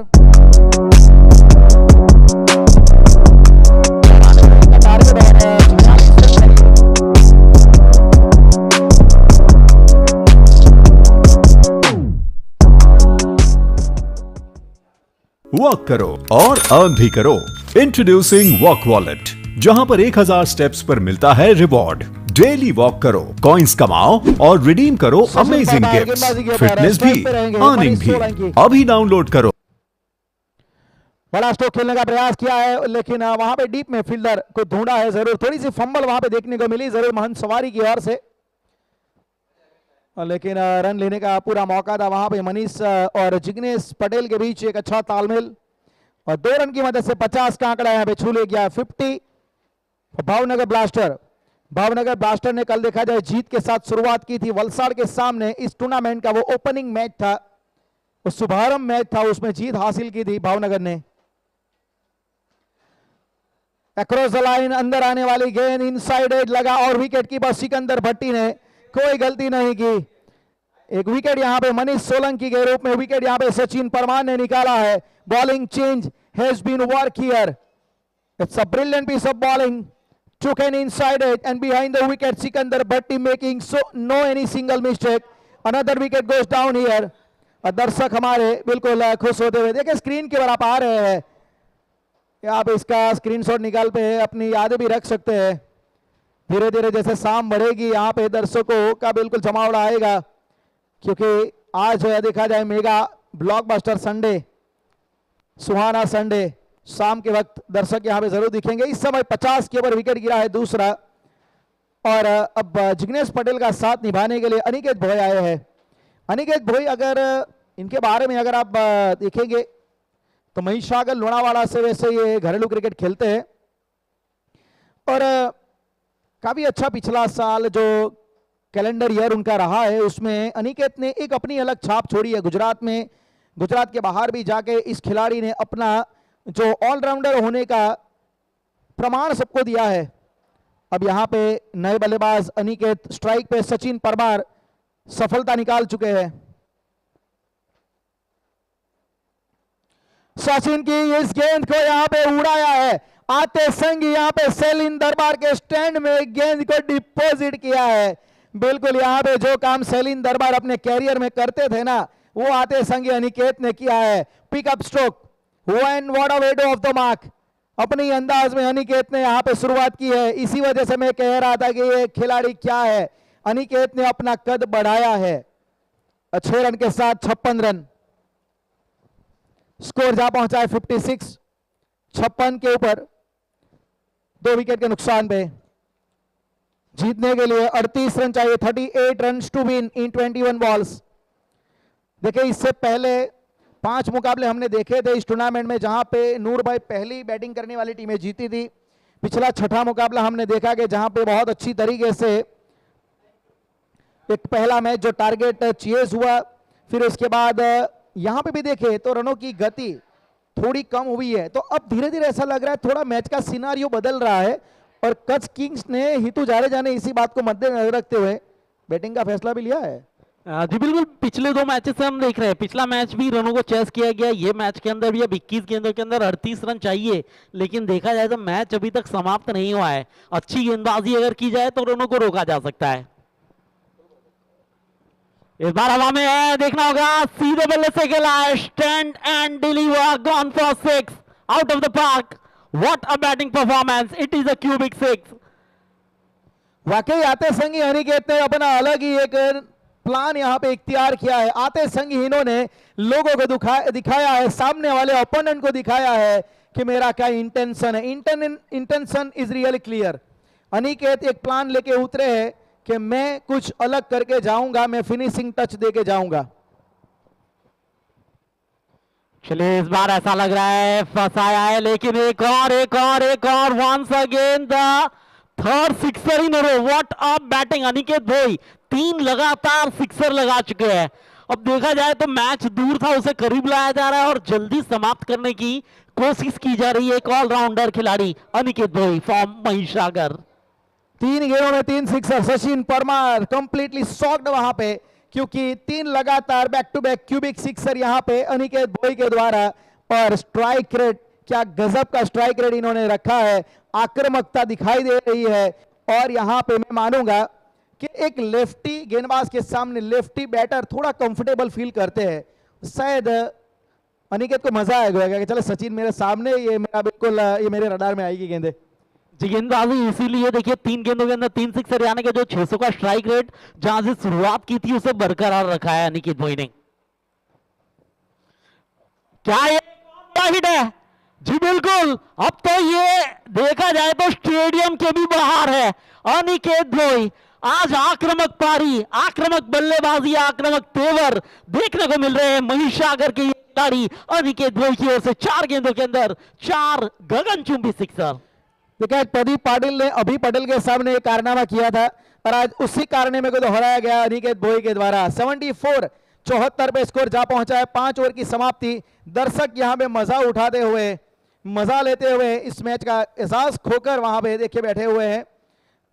वॉक करो और अर्न भी करो। इंट्रोड्यूसिंग वॉक वॉलेट, जहां पर 1000 स्टेप्स पर मिलता है रिवॉर्ड। डेली वॉक करो, कॉइंस कमाओ और रिडीम करो अमेजिंग गिफ्ट्स, फिटनेस भी, अर्निंग भी। अभी डाउनलोड करो। बड़ा स्ट्रोक खेलने का प्रयास किया है, लेकिन वहां पे डीप में फील्डर को ढूंढा है जरूर। थोड़ी सी फंबल वहां पे देखने को मिली जरूर महंत सवारी की ओर से, लेकिन रन लेने का पूरा मौका था। वहां पे मनीष और जिग्नेश पटेल के बीच एक अच्छा तालमेल और 2 रन की मदद से 50 का आंकड़ा यहाँ पे छू ले गया। 50 भावनगर ब्लास्टर। भावनगर ब्लास्टर ने कल देखा जाए जीत के साथ शुरुआत की थी वलसाड़ के सामने। इस टूर्नामेंट का वो ओपनिंग मैच था, वो शुभारंभ मैच था, उसमें जीत हासिल की थी भावनगर ने। अक्रॉस द लाइन अंदर आने वाली गेंद इनसाइड एज लगा और विकेट कीपर सिकंदर भट्टी ने कोई गलती नहीं की। एक विकेट यहां पे मनीष सोलंकी के रूप में विकेट यहां पे सचिन परमार ने निकाला है। Bowling change has been work here. It's a brilliant piece of bowling, took an inside edge and behind the wicket Sikandar Bhatti making so no any single mistake. Another wicket goes down here. और दर्शक हमारे बिल्कुल खुश होते हुए देखिए स्क्रीन के बराबर आ रहे हैं। आप इसका स्क्रीनशॉट निकाल पे अपनी यादें भी रख सकते हैं। धीरे धीरे जैसे शाम बढ़ेगी यहाँ पे दर्शकों का बिल्कुल जमावड़ा आएगा, क्योंकि आज देखा जाए मेगा ब्लॉकबस्टर संडे, सुहाना संडे, शाम के वक्त दर्शक यहाँ पे जरूर दिखेंगे। इस समय 50 के ऊपर विकेट गिरा है दूसरा, और अब जिग्नेश पटेल का साथ निभाने के लिए अनिकेत भोई आए हैं। अनिकेत भोई, अगर इनके बारे में अगर आप देखेंगे तो महिषागर लोनावाड़ा से वैसे ये घरेलू क्रिकेट खेलते हैं और काफी अच्छा पिछला साल जो कैलेंडर ईयर उनका रहा है उसमें अनिकेत ने एक अपनी अलग छाप छोड़ी है गुजरात में। गुजरात के बाहर भी जाके इस खिलाड़ी ने अपना जो ऑलराउंडर होने का प्रमाण सबको दिया है। अब यहां पे नए बल्लेबाज अनिकेत, स्ट्राइक पे सचिन परमार सफलता निकाल चुके हैं। सचिन की इस गेंद को यहां पे उड़ाया है, आते संग यहां पे सेलिन दरबार के स्टैंड में गेंद को डिपॉजिट किया है। बिल्कुल यहां पे जो काम सेलिन दरबार अपने कैरियर में करते थे ना, वो आते संग अनिकेत ने किया है। Pickup stroke, When what a way to off the mark। अपनी अंदाज में अनिकेत ने यहाँ पे शुरुआत की है। इसी वजह से मैं कह रहा था कि ये खिलाड़ी क्या है। अनिकेत ने अपना कद बढ़ाया है। 6 रन के साथ 56 रन स्कोर जा पहुंचा है 56। 56 के ऊपर 2 विकेट के नुकसान पे जीतने के लिए 38 रन चाहिए। 38 run to win in 21 balls. देखिए इससे पहले 5 मुकाबले हमने देखे थे इस टूर्नामेंट में, जहां पे नूर भाई पहली बैटिंग करने वाली टीमें जीती थी। पिछला 6ठा मुकाबला हमने देखा कि जहां पे बहुत अच्छी तरीके से एक पहला मैच जो टारगेट चेज हुआ, फिर उसके बाद यहां पे भी देखे तो रनों की गति थोड़ी कम हुई है। तो अब धीरे धीरे ऐसा लग रहा है थोड़ा मैच का सिनारियो बदल रहा है और कच्छ किंग्स ने हितू जाडेजा ने इसी बात को मद्देनजर रखते हुए बैटिंग का फैसला भी लिया है। जी बिल्कुल, पिछले 2 मैचेस से हम देख रहे हैं, पिछला मैच भी रनों को चेस किया गया, ये मैच के अंदर भी अब 21 गेंदों के अंदर 38 रन चाहिए, लेकिन देखा जाए तो मैच अभी तक समाप्त नहीं हुआ है। अच्छी गेंदबाजी अगर की जाए तो रनों को रोका जा सकता है। इस बार हवा में है, देखना होगा, सीधे बल्ले से खेला है, stand and deliver, gone for 6 out of the park. What a batting performance, it is a cubic 6। वाकई आते संगी अनिकेत ने अपना अलग ही एक प्लान यहां पे इख्तियार किया है। आते संग इन्होंने लोगों को दिखाया है, सामने वाले ओपोनेंट को दिखाया है कि मेरा क्या इंटेंशन है। Intention is really clear. Aniket एक प्लान लेके उतरे हैं कि मैं कुछ अलग करके जाऊंगा, मैं फिनिशिंग टच देके जाऊंगा। चलिए इस बार ऐसा लग रहा है फंसाया है, लेकिन एक और once again the third sixer in row. What a batting, Aniket भाई 3 लगातार सिक्सर लगा चुके हैं। अब देखा जाए तो मैच दूर था, उसे करीब लाया जा रहा है और जल्दी समाप्त करने की कोशिश की जा रही है। एक ऑलराउंडर खिलाड़ी अनिकेत भाई फ्रॉम महिषागर। 3 गेंदों में 3 sixer. Sachin Parmar completely shocked वहां पे क्योंकि 3 लगातार back to back cubic sixer यहां पे अनिकेत भोई के द्वारा, और स्ट्राइक रेट, क्या गजब का स्ट्राइक रेट इन्होंने रखा है, आक्रामकता दिखाई दे रही है। और यहां पे मैं मानूंगा कि एक लेफ्टी गेंदबाज के सामने लेफ्टी बैटर थोड़ा कंफर्टेबल फील करते हैं। शायद अनिकेत को मजा आएगा कि चलो सचिन मेरे सामने, ये मेरा बिल्कुल ये मेरे रडार में आएगी गेंदे। जी गेंदबाजी इसीलिए देखिए 3 गेंदों के अंदर 3 सिक्सर, यानी कि जो 600 का स्ट्राइक रेट जहां से शुरुआत की थी उसे बरकरार रखा है अनिकेत भोई ने। क्या ये हिट है? जी बिल्कुल। अब तो ये देखा जाए तो स्टेडियम के भी बाहर है अनिकेत भोई। आज आक्रामक पारी, आक्रामक बल्लेबाजी, आक्रामक तेवर देखने को मिल रहे हैं महिसागर के खिलाड़ी अनिकेत भोई की ओर से। 4 गेंदों के अंदर 4 गगनचुंबी सिक्सर। देखिए प्रदीप पाटिल ने अभी पटेल के सामने एक कारनामा किया था और आज उसी कारनामे को दोहराया गया अनिकेत भोई के द्वारा। 74 पे स्कोर जा पहुंचा है। 5 ओवर की समाप्ति। दर्शक यहां पे मजा उठाते हुए, मजा लेते हुए इस मैच का एहसास खोकर वहां पे देखिए बैठे हुए हैं,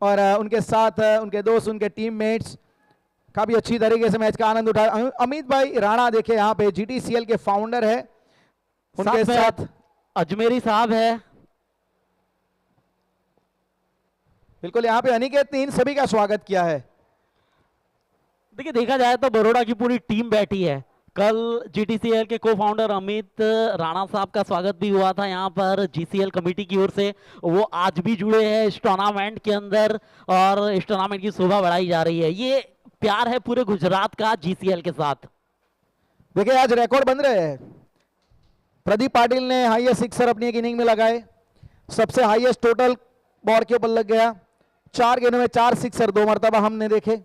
और उनके साथ उनके दोस्त, उनके टीममेट्स काफी अच्छी तरीके से मैच का आनंद उठा। अमित भाई राणा देखिए यहाँ पे GTCL के फाउंडर है, उनके साथ अजमेरी साहब है। बिल्कुल यहाँ पे अनिकेत ने इन सभी का स्वागत किया है। देखिए देखा जाए तो बड़ौदा की पूरी टीम बैठी है। कल GTCL के को फाउंडर अमित राणा साहब का स्वागत भी हुआ था यहाँ पर GCL कमेटी की ओर से। वो आज भी जुड़े हैं इस टूर्नामेंट के अंदर और इस टूर्नामेंट की शोभा बढ़ाई जा रही है। ये प्यार है पूरे गुजरात का GCL के साथ। देखिए आज रिकॉर्ड बन रहे हैं। प्रदीप पाटिल ने हाईएस्ट सिक्सर अपनी एक इनिंग में लगाए, सबसे हाईएस्ट टोटल बॉल के ऊपर लग गया। 4 गेंदों में 4 सिक्सर 2 मरतबा हमने देखे।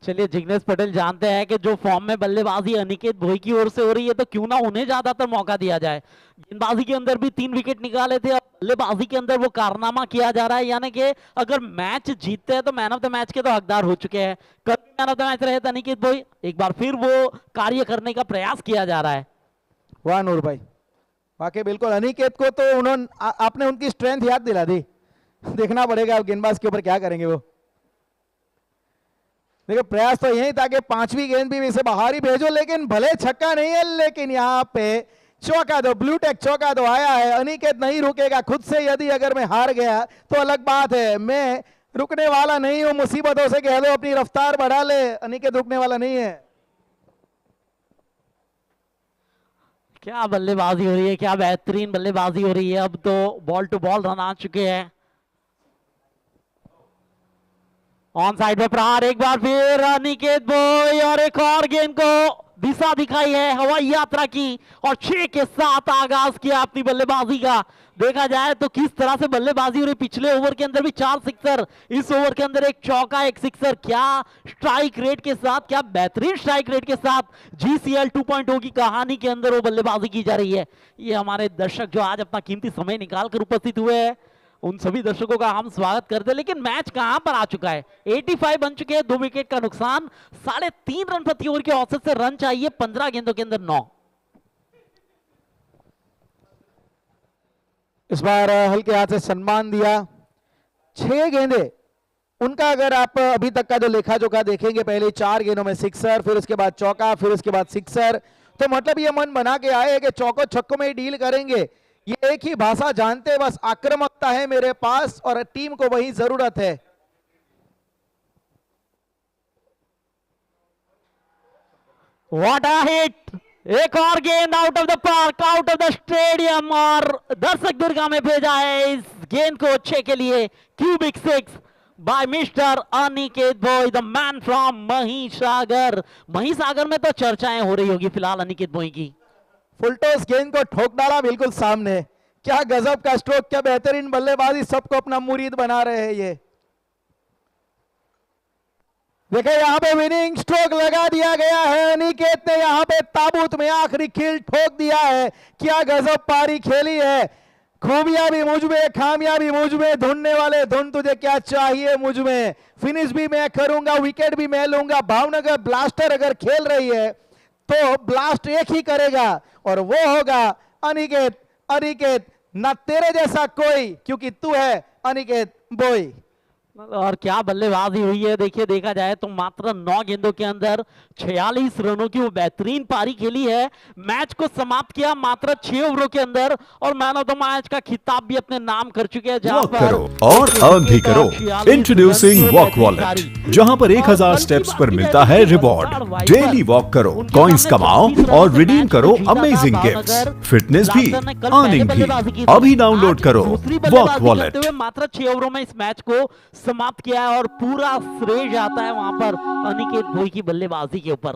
चलिए जिग्नेश पटेल जानते हैं कि जो फॉर्म में बल्लेबाजी अनिकेत भोई की ओर से हो रही है तो क्यों ना उन्हें ज्यादातर मौका दिया जाए। गेंदबाजी के अंदर भी 3 विकेट निकाले थे, बल्लेबाजी के अंदर वो कारनामा किया जा रहा है, यानी कि अगर मैच जीतते हैं तो मैन ऑफ द मैच के तो हकदार हो चुके हैं। कल मैन ऑफ द मैच रहे थे अनिकेत भोई, एक बार फिर वो कार्य करने का प्रयास किया जा रहा है। वाह नूर भाई, वाकई बिल्कुल अनिकेत को तो उन्होंने आपने उनकी स्ट्रेंथ याद दिला दी। देखना पड़ेगा गेंदबाज के ऊपर क्या करेंगे वो। देखिए प्रयास तो यही था कि 5वीं गेंद भी इसे बाहर ही भेजो, लेकिन भले छक्का नहीं है लेकिन यहाँ पे चौका दो, ब्लू टेक चौका दो आया है। अनिकेत नहीं रुकेगा खुद से। यदि अगर मैं हार गया तो अलग बात है, मैं रुकने वाला नहीं हूं। मुसीबतों से कह दो अपनी रफ्तार बढ़ा ले, अनिकेत रुकने वाला नहीं है। क्या बल्लेबाजी हो रही है, क्या बेहतरीन बल्लेबाजी हो रही है। अब तो बॉल टू बॉल रन आ चुके हैं। ऑन साइड में प्रहार एक बार फिर अनिकेत भोई, और एक और गेंद को दिशा दिखाई है हवाई यात्रा की, और 6 के साथ आगाज किया अपनी बल्लेबाजी का। देखा जाए तो किस तरह से बल्लेबाजी हो रही। पिछले ओवर के अंदर भी 4 सिक्सर, इस ओवर के अंदर एक चौका 1 सिक्सर। क्या स्ट्राइक रेट के साथ, क्या बेहतरीन स्ट्राइक रेट के साथ GCL 2.0 की कहानी के अंदर वो बल्लेबाजी की जा रही है। ये हमारे दर्शक जो आज अपना कीमती समय निकाल कर उपस्थित हुए हैं, उन सभी दर्शकों का हम स्वागत करते हैं। लेकिन मैच कहां पर आ चुका है, 85 बन चुके हैं, 2 विकेट का नुकसान, 3.5 रन प्रति ओवर के औसत से रन चाहिए 15 गेंदों के अंदर 9। इस बार हल्के हाथ से सम्मान दिया। 6 गेंदे उनका अगर आप अभी तक का जो लेखा जोखा देखेंगे, पहले 4 गेंदों में सिक्सर, फिर उसके बाद चौका, फिर उसके बाद सिक्सर, तो मतलब ये मन बना के आए कि चौकों छक्कों में ही डील करेंगे। ये एक ही भाषा जानते, बस आक्रामकता है मेरे पास और टीम को वही जरूरत है। What a hit! एक और गेंद out of the park, out of the stadium, और दर्शक दीर्घा में भेजा है इस गेंद को 6 के लिए। Cubic 6 by mister Aniket Bhoi, the man from Mahisagar. Mahisagar में तो चर्चाएं हो रही होगी फिलहाल अनिकेत भोई की। फुलटॉस गेंद को ठोक डाला बिल्कुल सामने। क्या गजब का स्ट्रोक, क्या बेहतरीन बल्लेबाजी, सबको अपना मुरीद बना रहे हैं ये। देखिए यहाँ पे विनिंग स्ट्रोक लगा दिया गया है। अनिकेत ने यहाँ पे ताबूत में आखिरी खिल ठोक दिया है। क्या गजब पारी खेली है। खूबियां भी मुझ में, खामियां भी मुझ में, ढूंढने वाले ढूंढ तुझे क्या चाहिए मुझ में। फिनिश भी मैं करूंगा, विकेट भी मैं लूंगा। भावनगर ब्लास्टर अगर खेल रही है तो ब्लास्ट एक ही करेगा और वो होगा अनिकेत। अनिकेत ना तेरे जैसा कोई, क्योंकि तू है अनिकेत भोई। और क्या बल्लेबाजी हुई है, देखिए देखा जाए तो मात्र 9 गेंदों के अंदर 46 रनों की वो बेहतरीन पारी खेली है। मैच को समाप्त किया मात्र 6 ओवरों के अंदर और मैन ऑफ द मैच का खिताब भी अपने नाम कर चुके हैं। जहां वॉक पर करो और अर्न भी करो। इंट्रोड्यूसिंग वॉक वॉलेट, जहां पर 1000 स्टेप्स पर मिलता है रिवॉर्ड। डेली वॉक करो, कॉइंस कमाओ और रिडीम करो अमेजिंग गिफ्ट्स, फिटनेस भी, अर्निंग भी। अभी डाउनलोड करो वॉक वॉलेट। मात्र 6 ओवरों में इस मैच को समाप्त किया है और पूरा श्रेय जाता है वहां पर अनिकेत भोई की बल्लेबाजी के ऊपर।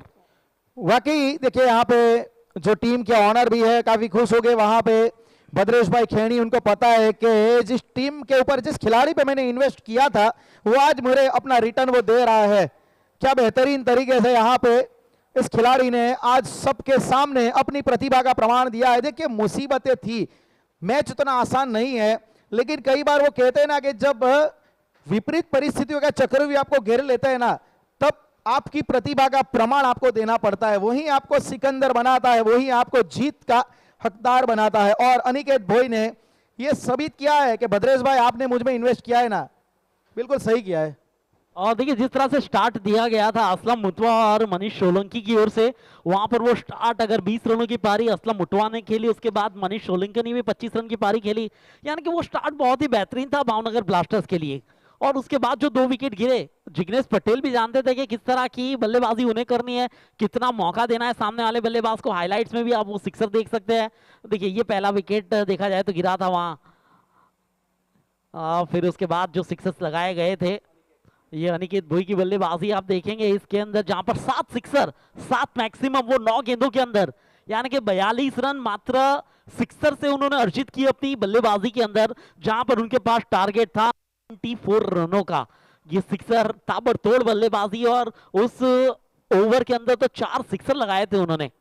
वाकई देखिए यहाँ पे जो टीम के ऑनर भी है काफी खुश हो गए वहां पे। भद्रेश भाई खेणी, उनको पता है कि जिस टीम के ऊपर जिस खिलाड़ी पे मैंने इन्वेस्ट किया था वो आज मुझे अपना रिटर्न वो दे रहा है। क्या बेहतरीन तरीके से यहाँ पे इस खिलाड़ी ने आज सबके सामने अपनी प्रतिभा का प्रमाण दिया है। देखिए मुसीबतें थी, मैच उतना आसान नहीं है, लेकिन कई बार वो कहते हैं ना कि जब विपरीत परिस्थितियों का चक्रव्यूह आपको घेर लेता है ना, तब आपकी प्रतिभा का प्रमाण आपको देना पड़ता है। वही आपको सिकंदर बनाता है, वही आपको जीत का हकदार बनाता है। और अनिकेत भोई ने यह साबित किया है कि भद्रेश भाई आपने मुझ में इन्वेस्ट किया है ना, बिल्कुल सही किया है। और देखिए जिस तरह से स्टार्ट दिया गया था असलम मुटवा और मनीष सोलंकी की ओर से, वहां पर वो स्टार्ट अगर 20 रनों की पारी असलम मुटवा ने खेली, उसके बाद मनीष सोलंकी ने भी 25 रन की पारी खेली, यानी कि वो स्टार्ट बहुत ही बेहतरीन था भावनगर ब्लास्टर्स के लिए। और उसके बाद जो 2 विकेट गिरे, जिग्नेश पटेल भी जानते थे कि किस तरह की बल्लेबाजी उन्हें करनी है, कितना मौका देना है सामने वाले बल्लेबाज को। हाईलाइट्स में भी आप वो सिक्सर देख सकते हैं। देखिए ये पहला विकेट देखा जाए तो गिरा था वहां, फिर उसके बाद जो सिक्सर्स लगाए गए थे, ये अनिकेत भोई की बल्लेबाजी आप देखेंगे इसके अंदर, जहां पर 7 सिक्सर, 7 मैक्सिमम, वो 9 गेंदों के अंदर, यानी कि 42 रन मात्र सिक्सर से उन्होंने अर्जित की अपनी बल्लेबाजी के अंदर, जहां पर उनके पास टारगेट था 24 रनों का। ये सिक्सर ताबड़तोड़ बल्लेबाजी, और उस ओवर के अंदर तो 4 सिक्सर लगाए थे उन्होंने।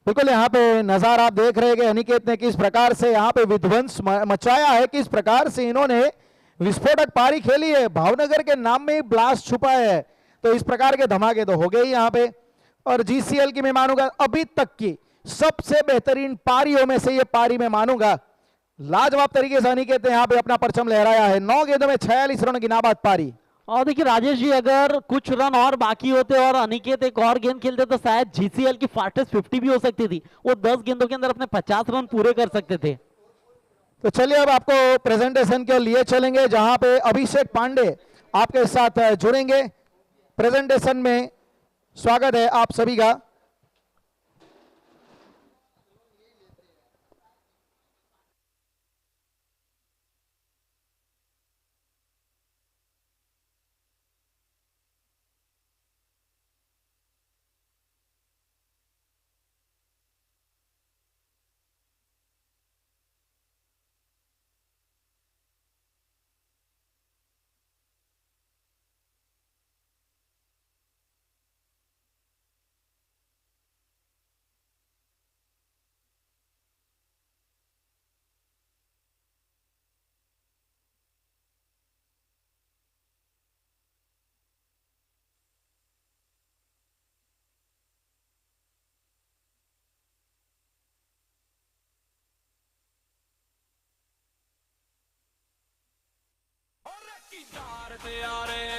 बिल्कुल यहाँ पे नजारा आप देख रहे हैं कि अनिकेत ने किस प्रकार से यहाँ पे विध्वंस मचाया है, किस प्रकार से इन्होंने विस्फोटक पारी खेली है। भावनगर के नाम में ही ब्लास्ट छुपा है, तो इस प्रकार के धमाके तो हो गए ही यहाँ पे। और जीसीएल की मैं मानूंगा अभी तक की सबसे बेहतरीन पारियों में से ये पारी मैं मानूंगा। लाजवाब तरीके से अनिकेत ने यहाँ पे अपना परचम लहराया है। 9 गेंदों में 46 रनों की नाबाद पारी। और देखिए राजेश जी, अगर कुछ रन और बाकी होते और अनिकेत एक और गेंद खेलते तो शायद जीसीएल की फास्टेस्ट 50 भी हो सकती थी। वो 10 गेंदों के अंदर अपने 50 रन पूरे कर सकते थे। तो चलिए अब आपको प्रेजेंटेशन के लिए चलेंगे, जहां पे अभिषेक पांडे आपके साथ जुड़ेंगे। प्रेजेंटेशन में स्वागत है आप सभी का। और की डार ते यारे